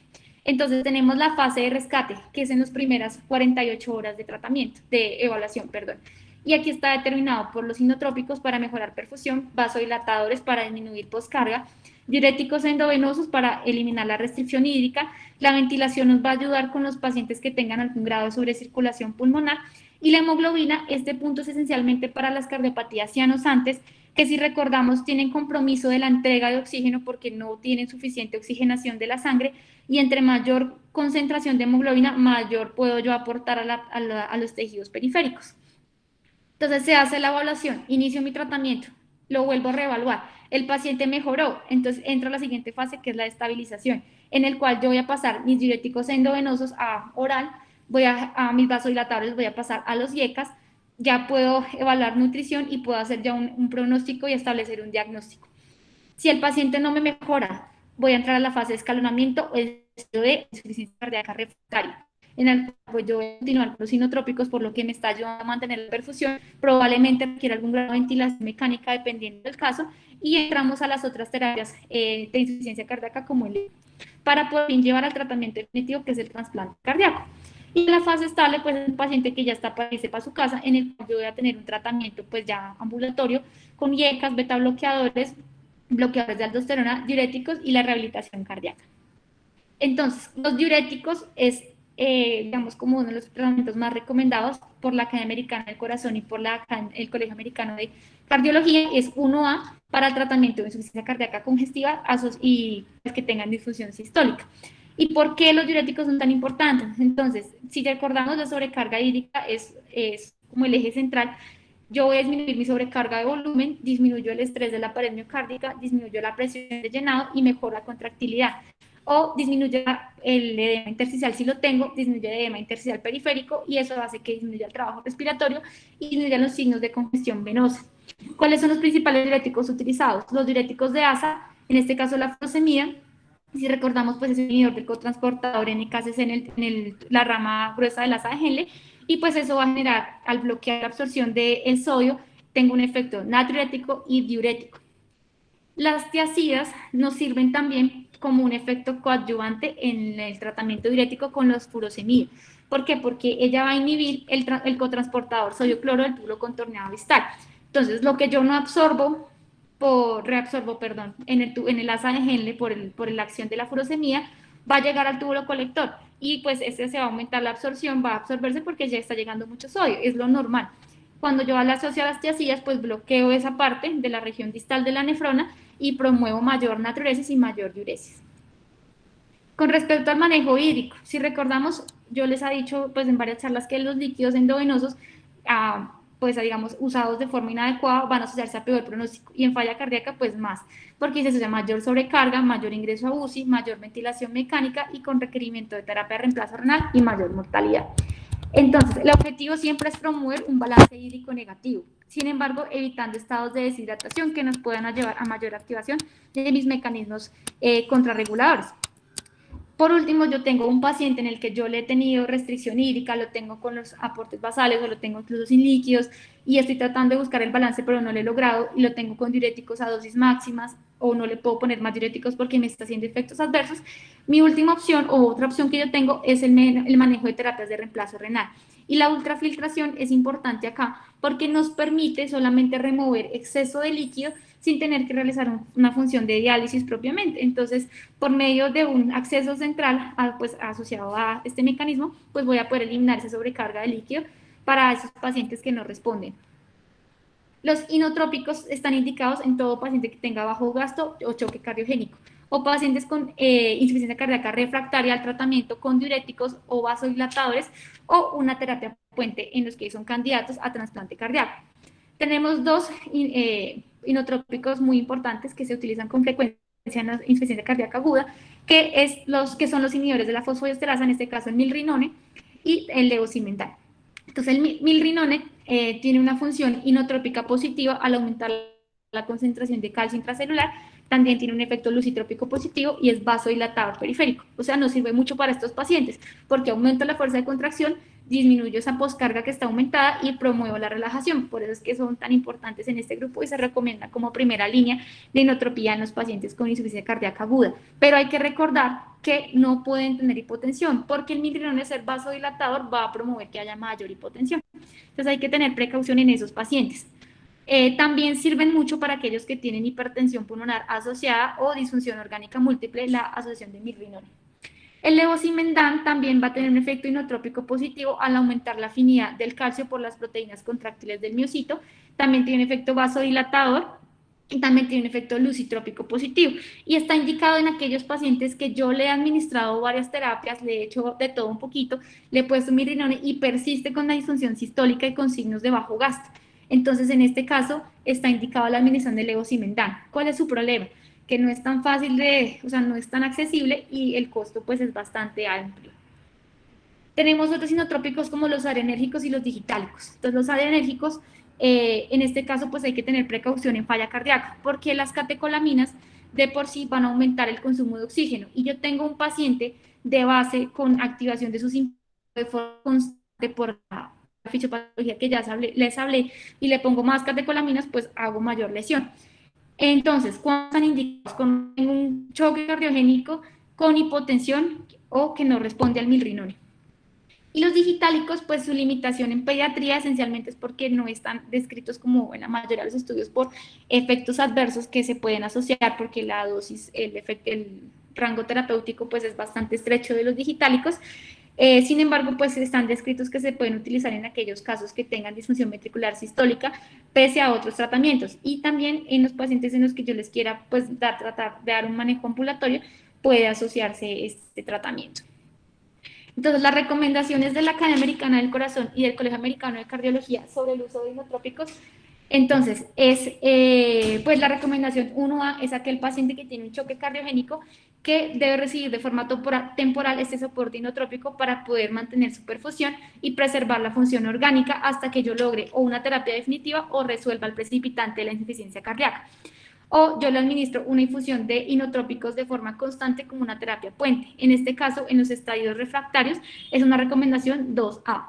Entonces tenemos la fase de rescate, que es en las primeras 48 horas de tratamiento, de evaluación, perdón. Y aquí está determinado por los inotrópicos para mejorar perfusión, vasodilatadores para disminuir poscarga, Diuréticos endovenosos para eliminar la restricción hídrica. La ventilación nos va a ayudar con los pacientes que tengan algún grado de sobrecirculación pulmonar. Y la hemoglobina, este punto es esencialmente para las cardiopatías cianosantes, que si recordamos tienen compromiso de la entrega de oxígeno porque no tienen suficiente oxigenación de la sangre, y entre mayor concentración de hemoglobina, mayor puedo yo aportar a los tejidos periféricos. Entonces se hace la evaluación, inicio mi tratamiento, lo vuelvo a reevaluar, el paciente mejoró, entonces entra a la siguiente fase que es la estabilización, en el cual yo voy a pasar mis diuréticos endovenosos a oral, a mis vasodilatadores voy a pasar a los IECAS, ya puedo evaluar nutrición y puedo hacer ya un pronóstico y establecer un diagnóstico. Si el paciente no me mejora, voy a entrar a la fase de escalonamiento o de insuficiencia cardíaca refractaria, en el cual pues, yo voy a continuar con los inotrópicos, por lo que me está ayudando a mantener la perfusión, probablemente requiera algún grado de ventilación mecánica dependiendo del caso, y entramos a las otras terapias de insuficiencia cardíaca como el para poder llevar al tratamiento definitivo que es el trasplante cardíaco. Y en la fase estable, pues es un paciente que ya está para irse para su casa, en el cual yo voy a tener un tratamiento pues ya ambulatorio con IECAS, beta bloqueadores, bloqueadores de aldosterona, diuréticos y la rehabilitación cardíaca. Entonces, los diuréticos es, digamos, como uno de los tratamientos más recomendados por la Academia Americana del Corazón y por el Colegio Americano de Cardiología, es 1A para el tratamiento de insuficiencia cardíaca congestiva y que tengan difusión sistólica. ¿Y por qué los diuréticos son tan importantes? Entonces, si recordamos, la sobrecarga hídrica es como el eje central. Yo voy a disminuir mi sobrecarga de volumen, disminuyo el estrés de la pared miocárdica, disminuyo la presión de llenado y mejora la contractilidad. O disminuye el edema intersticial si lo tengo, disminuye el edema intersticial periférico y eso hace que disminuya el trabajo respiratorio y disminuya los signos de congestión venosa. ¿Cuáles son los principales diuréticos utilizados? Los diuréticos de ASA, en este caso la furosemida. Si recordamos, pues es un inhibidor del cotransportador NKCC en la rama gruesa del asa de Henle, y pues eso va a generar, al bloquear la absorción del sodio, tengo un efecto natriurético y diurético. Las tiazidas nos sirven también como un efecto coadyuvante en el tratamiento diurético con los furosemidas. ¿Por qué? Porque ella va a inhibir el cotransportador sodio-cloro del tubo contorneado distal. Entonces, lo que yo no absorbo, reabsorbo, perdón, en el asa de Henle por la acción de la furosemida, va a llegar al túbulo colector y pues este se va a aumentar la absorción, va a absorberse porque ya está llegando mucho sodio, es lo normal. Cuando yo la asocio a las tiazidas, pues bloqueo esa parte de la región distal de la nefrona y promuevo mayor natriuresis y mayor diuresis. Con respecto al manejo hídrico, si recordamos, yo les he dicho pues en varias charlas que los líquidos endovenosos, pues digamos, usados de forma inadecuada, van a asociarse a peor pronóstico y en falla cardíaca pues más, porque se asocia mayor sobrecarga, mayor ingreso a UCI, mayor ventilación mecánica y con requerimiento de terapia de reemplazo renal y mayor mortalidad. Entonces, el objetivo siempre es promover un balance hídrico negativo, sin embargo, evitando estados de deshidratación que nos puedan llevar a mayor activación de mis mecanismos contrarreguladores. Por último, yo tengo un paciente en el que yo le he tenido restricción hídrica, lo tengo con los aportes basales o lo tengo incluso sin líquidos y estoy tratando de buscar el balance pero no lo he logrado y lo tengo con diuréticos a dosis máximas o no le puedo poner más diuréticos porque me está haciendo efectos adversos. Mi última opción o otra opción que yo tengo es el manejo de terapias de reemplazo renal. Y la ultrafiltración es importante acá porque nos permite solamente remover exceso de líquido sin tener que realizar una función de diálisis propiamente. Entonces, por medio de un acceso central pues, asociado a este mecanismo, pues voy a poder eliminar esa sobrecarga de líquido para esos pacientes que no responden. Los inotrópicos están indicados en todo paciente que tenga bajo gasto o choque cardiogénico, o pacientes con insuficiencia cardíaca refractaria al tratamiento con diuréticos o vasodilatadores, o una terapia puente en los que son candidatos a trasplante cardíaco. Tenemos dos inotrópicos muy importantes que se utilizan con frecuencia en la insuficiencia cardíaca aguda, que son los inhibidores de la fosfodiesterasa, en este caso el milrinone y el levosimendan. Entonces, el milrinone tiene una función inotrópica positiva al aumentar la concentración de calcio intracelular, también tiene un efecto lucitrópico positivo y es vasodilatador periférico. O sea, nos sirve mucho para estos pacientes porque aumenta la fuerza de contracción, disminuyo esa poscarga que está aumentada y promuevo la relajación. Por eso es que son tan importantes en este grupo y se recomienda como primera línea de inotropía en los pacientes con insuficiencia cardíaca aguda. Pero hay que recordar que no pueden tener hipotensión porque el milrinone, ser vasodilatador, va a promover que haya mayor hipotensión. Entonces hay que tener precaución en esos pacientes. También sirven mucho para aquellos que tienen hipertensión pulmonar asociada o disfunción orgánica múltiple, la asociación de milrinone. El levosimendan también va a tener un efecto inotrópico positivo al aumentar la afinidad del calcio por las proteínas contráctiles del miocito. También tiene un efecto vasodilatador y también tiene un efecto lucitrópico positivo. Y está indicado en aquellos pacientes que yo le he administrado varias terapias, le he hecho de todo un poquito, le he puesto mirrinone y persiste con la disfunción sistólica y con signos de bajo gasto. Entonces, en este caso, está indicado la administración del levosimendan. ¿Cuál es su problema? Que no es tan fácil de, o sea, no es tan accesible y el costo pues es bastante amplio. Tenemos otros sinotrópicos como los adrenérgicos y los digitálicos. Entonces los adrenérgicos, en este caso pues hay que tener precaución en falla cardíaca, porque las catecolaminas de por sí van a aumentar el consumo de oxígeno. Y yo tengo un paciente de base con activación de sus impulsos de forma constante por la fisiopatología que ya les hablé, y le pongo más catecolaminas, pues hago mayor lesión. Entonces, ¿cuándo están indicados? Con un choque cardiogénico, con hipotensión o que no responde al milrinone. Y los digitálicos, pues su limitación en pediatría esencialmente es porque no están descritos como en la mayoría de los estudios por efectos adversos que se pueden asociar, porque la dosis, el rango terapéutico pues es bastante estrecho de los digitálicos. Sin embargo, pues están descritos que se pueden utilizar en aquellos casos que tengan disfunción ventricular sistólica, pese a otros tratamientos. Y también en los pacientes en los que yo les quiera pues tratar de dar un manejo ambulatorio, puede asociarse este tratamiento. Entonces, las recomendaciones de la Academia Americana del Corazón y del Colegio Americano de Cardiología sobre el uso de inotrópicos, entonces, pues la recomendación 1A es aquel paciente que tiene un choque cardiogénico que debe recibir de forma temporal este soporte inotrópico para poder mantener su perfusión y preservar la función orgánica hasta que yo logre o una terapia definitiva o resuelva el precipitante de la insuficiencia cardíaca. O yo le administro una infusión de inotrópicos de forma constante como una terapia puente. En este caso, en los estadios refractarios, es una recomendación 2A.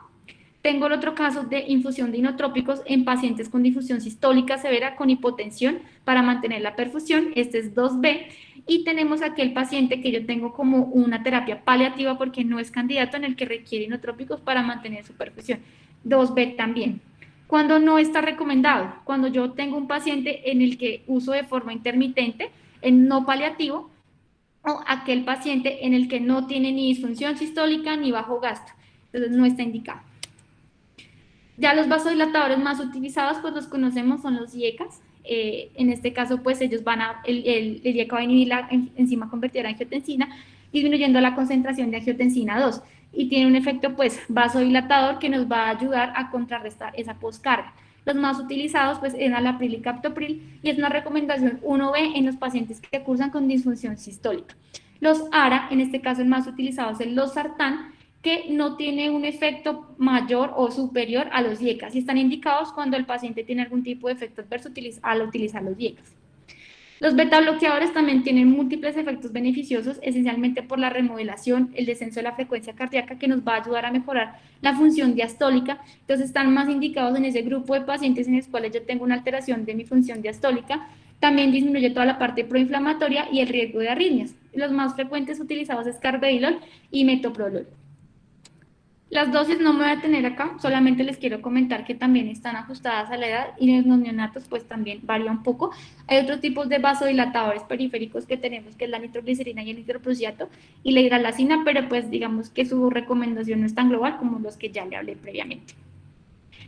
Tengo el otro caso de infusión de inotrópicos en pacientes con difusión sistólica severa con hipotensión para mantener la perfusión. Este es 2B. Y tenemos aquel paciente que yo tengo como una terapia paliativa porque no es candidato en el que requiere inotrópicos para mantener su perfusión. 2B también. Cuando no está recomendado, cuando yo tengo un paciente en el que uso de forma intermitente, en no paliativo, o aquel paciente en el que no tiene ni disfunción sistólica ni bajo gasto. Entonces no está indicado. Ya los vasodilatadores más utilizados, pues los conocemos, son los IECAs. En este caso, pues ellos van a, el IECA va a inhibir la enzima convertidora en angiotensina, disminuyendo la concentración de angiotensina 2. Y tiene un efecto, pues, vasodilatador que nos va a ayudar a contrarrestar esa poscarga. Los más utilizados, pues, eran enalapril y captopril, y es una recomendación 1B en los pacientes que cursan con disfunción sistólica. Los ARA, en este caso el más utilizado es el losartán, que no tiene un efecto mayor o superior a los IECAS y están indicados cuando el paciente tiene algún tipo de efecto adverso al utilizar los IECAS. Los beta bloqueadores también tienen múltiples efectos beneficiosos, esencialmente por la remodelación, el descenso de la frecuencia cardíaca que nos va a ayudar a mejorar la función diastólica. Entonces están más indicados en ese grupo de pacientes en los cuales yo tengo una alteración de mi función diastólica. También disminuye toda la parte proinflamatoria y el riesgo de arritmias. Los más frecuentes utilizados es carvedilol y metoprolol. Las dosis no me voy a tener acá, solamente les quiero comentar que también están ajustadas a la edad y en los neonatos pues también varía un poco. Hay otros tipos de vasodilatadores periféricos que tenemos, que es la nitroglicerina y el nitroprusiato y la hidralazina, pero pues digamos que su recomendación no es tan global como los que ya le hablé previamente.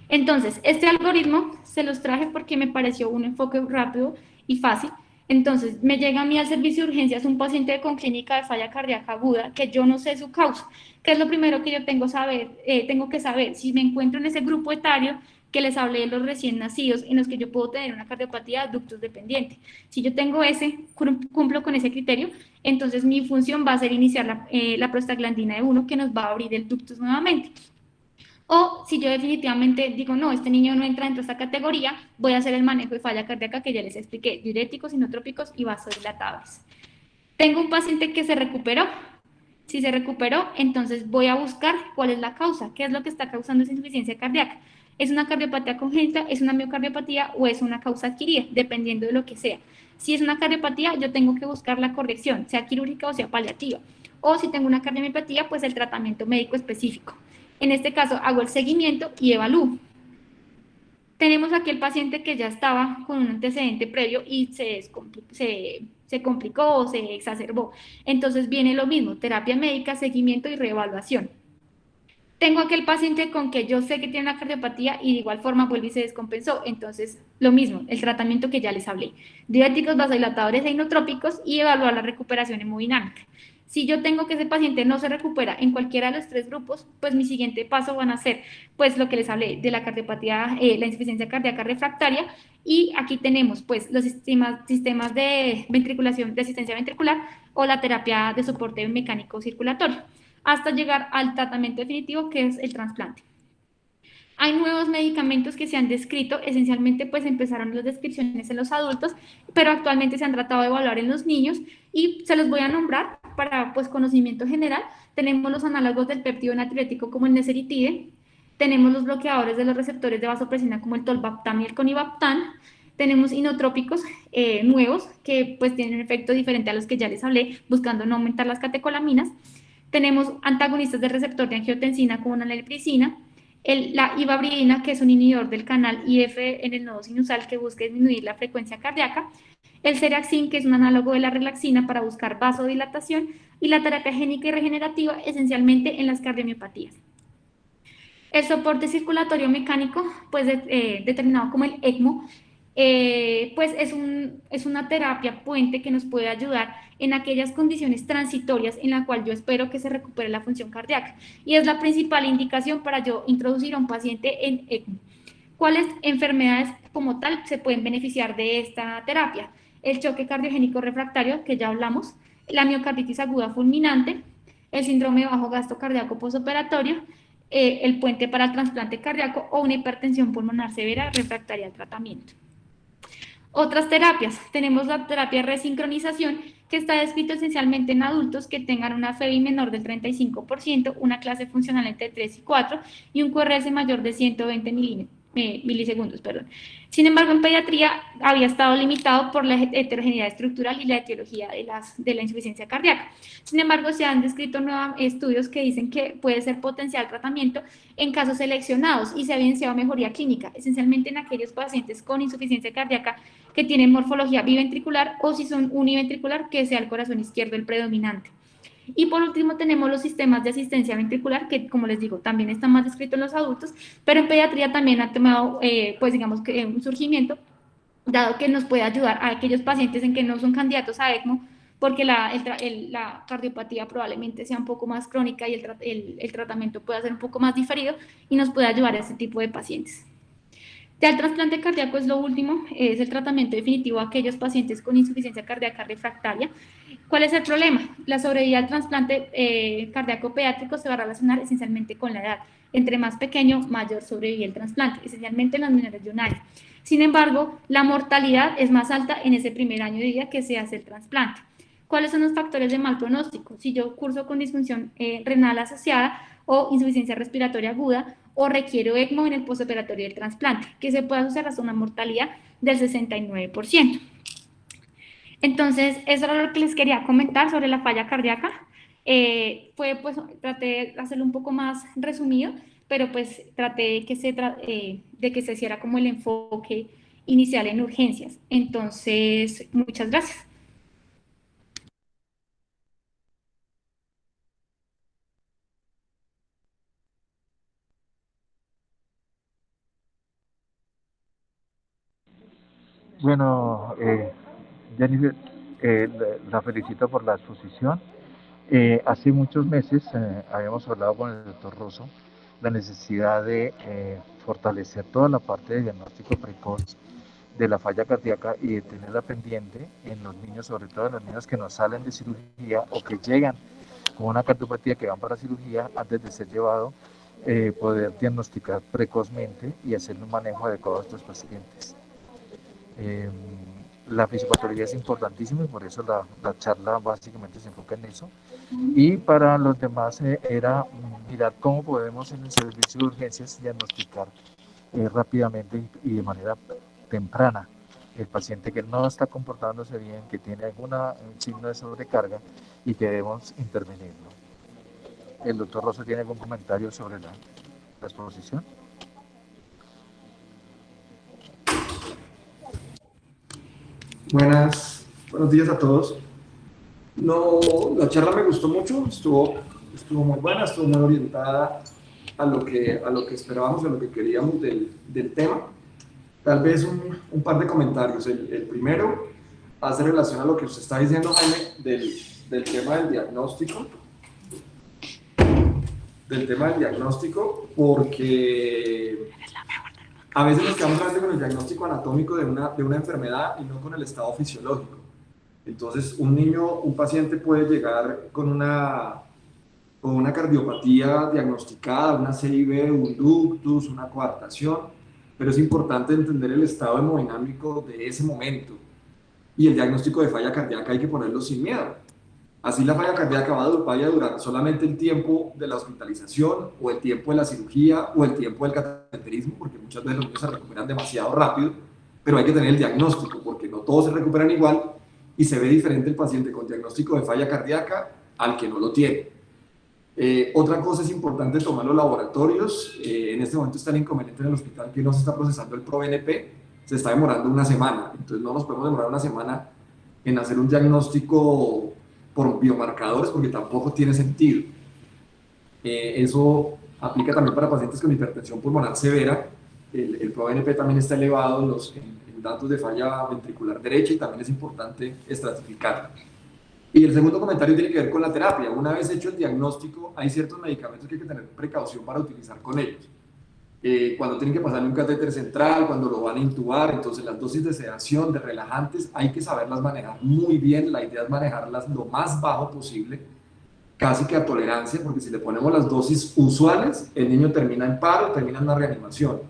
Entonces, este algoritmo se los traje porque me pareció un enfoque rápido y fácil. Entonces, me llega a mí al servicio de urgencias un paciente con clínica de falla cardíaca aguda que yo no sé su causa. ¿Qué es lo primero que yo tengo que saber? Si me encuentro en ese grupo etario que les hablé de los recién nacidos, en los que yo puedo tener una cardiopatía de ductos dependiente. Si yo tengo cumplo con ese criterio, entonces mi función va a ser iniciar la prostaglandina de 1 que nos va a abrir el ductus nuevamente. O si yo definitivamente digo, no, este niño no entra dentro de esta categoría, voy a hacer el manejo de falla cardíaca que ya les expliqué, diuréticos, inotrópicos y vasodilatadores. Tengo un paciente que se recuperó. Si se recuperó, entonces voy a buscar cuál es la causa, qué es lo que está causando esa insuficiencia cardíaca. ¿Es una cardiopatía congénita, es una miocardiopatía o es una causa adquirida? Dependiendo de lo que sea. Si es una cardiopatía, yo tengo que buscar la corrección, sea quirúrgica o sea paliativa. O si tengo una cardiomiopatía, pues el tratamiento médico específico. En este caso, hago el seguimiento y evalúo. Tenemos aquí el paciente que ya estaba con un antecedente previo y se complicó o se exacerbó. Entonces viene lo mismo, terapia médica, seguimiento y reevaluación. Tengo aquel paciente con que yo sé que tiene una cardiopatía y de igual forma vuelve y se descompensó. Entonces, lo mismo, el tratamiento que ya les hablé. Diuréticos, vasodilatadores e inotrópicos y evaluar la recuperación hemodinámica. Si yo tengo que ese paciente no se recupera en cualquiera de los tres grupos, pues mi siguiente paso van a ser, pues lo que les hablé de la cardiopatía, la insuficiencia cardíaca refractaria, y aquí tenemos pues los sistemas de ventriculación, de asistencia ventricular o la terapia de soporte mecánico circulatorio hasta llegar al tratamiento definitivo que es el trasplante. Hay nuevos medicamentos que se han descrito, esencialmente pues empezaron las descripciones en los adultos, pero actualmente se han tratado de evaluar en los niños y se los voy a nombrar para pues conocimiento general. Tenemos los análogos del péptido natriurético como el neseritide, tenemos los bloqueadores de los receptores de vasopresina como el tolvaptan y el conivaptan, tenemos inotrópicos nuevos que pues tienen un efecto diferente a los que ya les hablé, buscando no aumentar las catecolaminas. Tenemos antagonistas del receptor de angiotensina como la naltricina, la ivabridina, que es un inhibidor del canal IF en el nodo sinusal que busca disminuir la frecuencia cardíaca, el Ceraxin, que es un análogo de la relaxina para buscar vasodilatación, y la terapia génica y regenerativa, esencialmente en las cardiomiopatías. El soporte circulatorio mecánico, pues determinado como el ECMO, pues es una terapia puente que nos puede ayudar en aquellas condiciones transitorias en la cual yo espero que se recupere la función cardíaca. Y es la principal indicación para yo introducir a un paciente en ECMO. ¿Cuáles enfermedades como tal se pueden beneficiar de esta terapia? El choque cardiogénico refractario, que ya hablamos, la miocarditis aguda fulminante, el síndrome de bajo gasto cardíaco postoperatorio, el puente para el trasplante cardíaco o una hipertensión pulmonar severa refractaria al tratamiento. Otras terapias, tenemos la terapia de resincronización, que está descrito esencialmente en adultos que tengan una FEBI menor del 35%, una clase funcional entre 3 y 4 y un QRS mayor de 120 milisegundos. Perdón. Sin embargo, en pediatría había estado limitado por la heterogeneidad estructural y la etiología de la insuficiencia cardíaca. Sin embargo, se han descrito nuevos estudios que dicen que puede ser potencial tratamiento en casos seleccionados y se ha evidenciado mejoría clínica, esencialmente en aquellos pacientes con insuficiencia cardíaca que tienen morfología biventricular o si son univentricular, que sea el corazón izquierdo el predominante. Y por último tenemos los sistemas de asistencia ventricular, que como les digo, también están más descritos en los adultos, pero en pediatría también ha tomado, pues digamos que un surgimiento, dado que nos puede ayudar a aquellos pacientes en que no son candidatos a ECMO, porque la cardiopatía probablemente sea un poco más crónica y el tratamiento pueda ser un poco más diferido y nos puede ayudar a este tipo de pacientes. Ya el trasplante cardíaco es lo último, es el tratamiento definitivo a aquellos pacientes con insuficiencia cardíaca refractaria. ¿Cuál es el problema? La sobrevida al trasplante cardíaco pediátrico se va a relacionar esencialmente con la edad. Entre más pequeño, mayor sobrevive el trasplante, esencialmente en los menores de un año. Sin embargo, la mortalidad es más alta en ese primer año de vida que se hace el trasplante. ¿Cuáles son los factores de mal pronóstico? Si yo curso con disfunción renal asociada o insuficiencia respiratoria aguda o requiero ECMO en el postoperatorio del trasplante, que se puede asociar hasta una mortalidad del 69%. Entonces, eso era lo que les quería comentar sobre la falla cardíaca. Pues, traté de hacerlo un poco más resumido, pero pues traté de que se hiciera como el enfoque inicial en urgencias. Entonces, muchas gracias. Bueno, Jennifer, la felicito por la exposición. Hace muchos meses habíamos hablado con el doctor Rosso la necesidad de fortalecer toda la parte de diagnóstico precoz de la falla cardíaca y de tenerla pendiente en los niños, sobre todo en los niños que no salen de cirugía o que llegan con una cardiopatía que van para cirugía antes de ser llevado, poder diagnosticar precozmente y hacer un manejo adecuado a estos pacientes. Eh, la fisiopatología es importantísima y por eso la charla básicamente se enfoca en eso. Y para los demás era mirar cómo podemos en el servicio de urgencias diagnosticar rápidamente y de manera temprana el paciente que no está comportándose bien, que tiene algún signo de sobrecarga y que debemos intervenirlo. ¿El doctor Rosa tiene algún comentario sobre la exposición? Buenos días a todos. No, la charla me gustó mucho, estuvo muy buena, estuvo muy orientada a lo que esperábamos, a lo que queríamos del tema. Tal vez un par de comentarios. El primero hace relación a lo que usted está diciendo, Jaime, del tema del tema del diagnóstico, porque a veces nos quedamos solamente con el diagnóstico anatómico de una enfermedad y no con el estado fisiológico. Entonces, un paciente puede llegar con una cardiopatía diagnosticada, una CIB, un ductus, una coartación, pero es importante entender el estado hemodinámico de ese momento. Y el diagnóstico de falla cardíaca hay que ponerlo sin miedo. Así la falla cardíaca vaya a durar solamente el tiempo de la hospitalización o el tiempo de la cirugía o el tiempo del cateterismo, porque muchas veces los niños se recuperan demasiado rápido, pero hay que tener el diagnóstico, porque no todos se recuperan igual y se ve diferente el paciente con diagnóstico de falla cardíaca al que no lo tiene. Otra cosa es importante tomar los laboratorios. En este momento está el inconveniente en el hospital que no se está procesando el ProBNP, se está demorando una semana, entonces no nos podemos demorar una semana en hacer un diagnóstico por biomarcadores porque tampoco tiene sentido. Eso aplica también para pacientes con hipertensión pulmonar severa. El ProBNP también está elevado en datos de falla ventricular derecha y también es importante estratificar. Y el segundo comentario tiene que ver con la terapia. Una vez hecho el diagnóstico, hay ciertos medicamentos que hay que tener precaución para utilizar con ellos. Cuando tienen que pasarle un catéter central, cuando lo van a intubar, entonces las dosis de sedación, de relajantes, hay que saberlas manejar muy bien. La idea es manejarlas lo más bajo posible, casi que a tolerancia, porque si le ponemos las dosis usuales, el niño termina en paro, termina en una reanimación.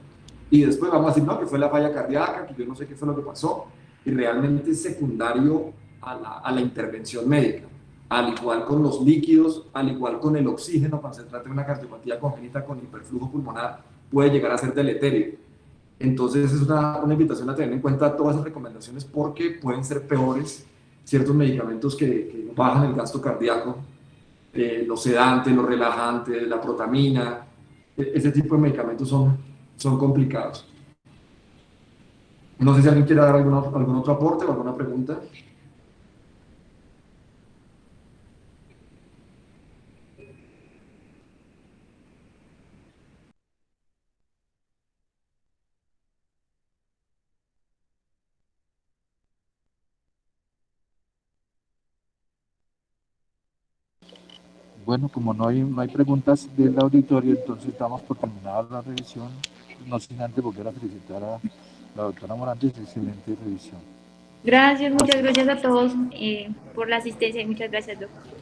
Y después vamos a decir, no, que fue la falla cardíaca, que yo no sé qué fue lo que pasó, y realmente es secundario a la intervención médica. Al igual con los líquidos, al igual con el oxígeno, cuando se trata de una cardiopatía congénita con hiperflujo pulmonar, puede llegar a ser deleterio. Entonces es una invitación a tener en cuenta todas esas recomendaciones porque pueden ser peores ciertos medicamentos que bajan el gasto cardíaco, los sedantes, los relajantes, la protamina, ese tipo de medicamentos son complicados. No sé si alguien quiere dar algún otro aporte o alguna pregunta. Bueno, como no hay preguntas del auditorio, entonces damos por terminada la revisión, no sin antes volver a felicitar a la doctora Morantes, excelente revisión. Gracias, muchas gracias a todos por la asistencia y muchas gracias, doctor.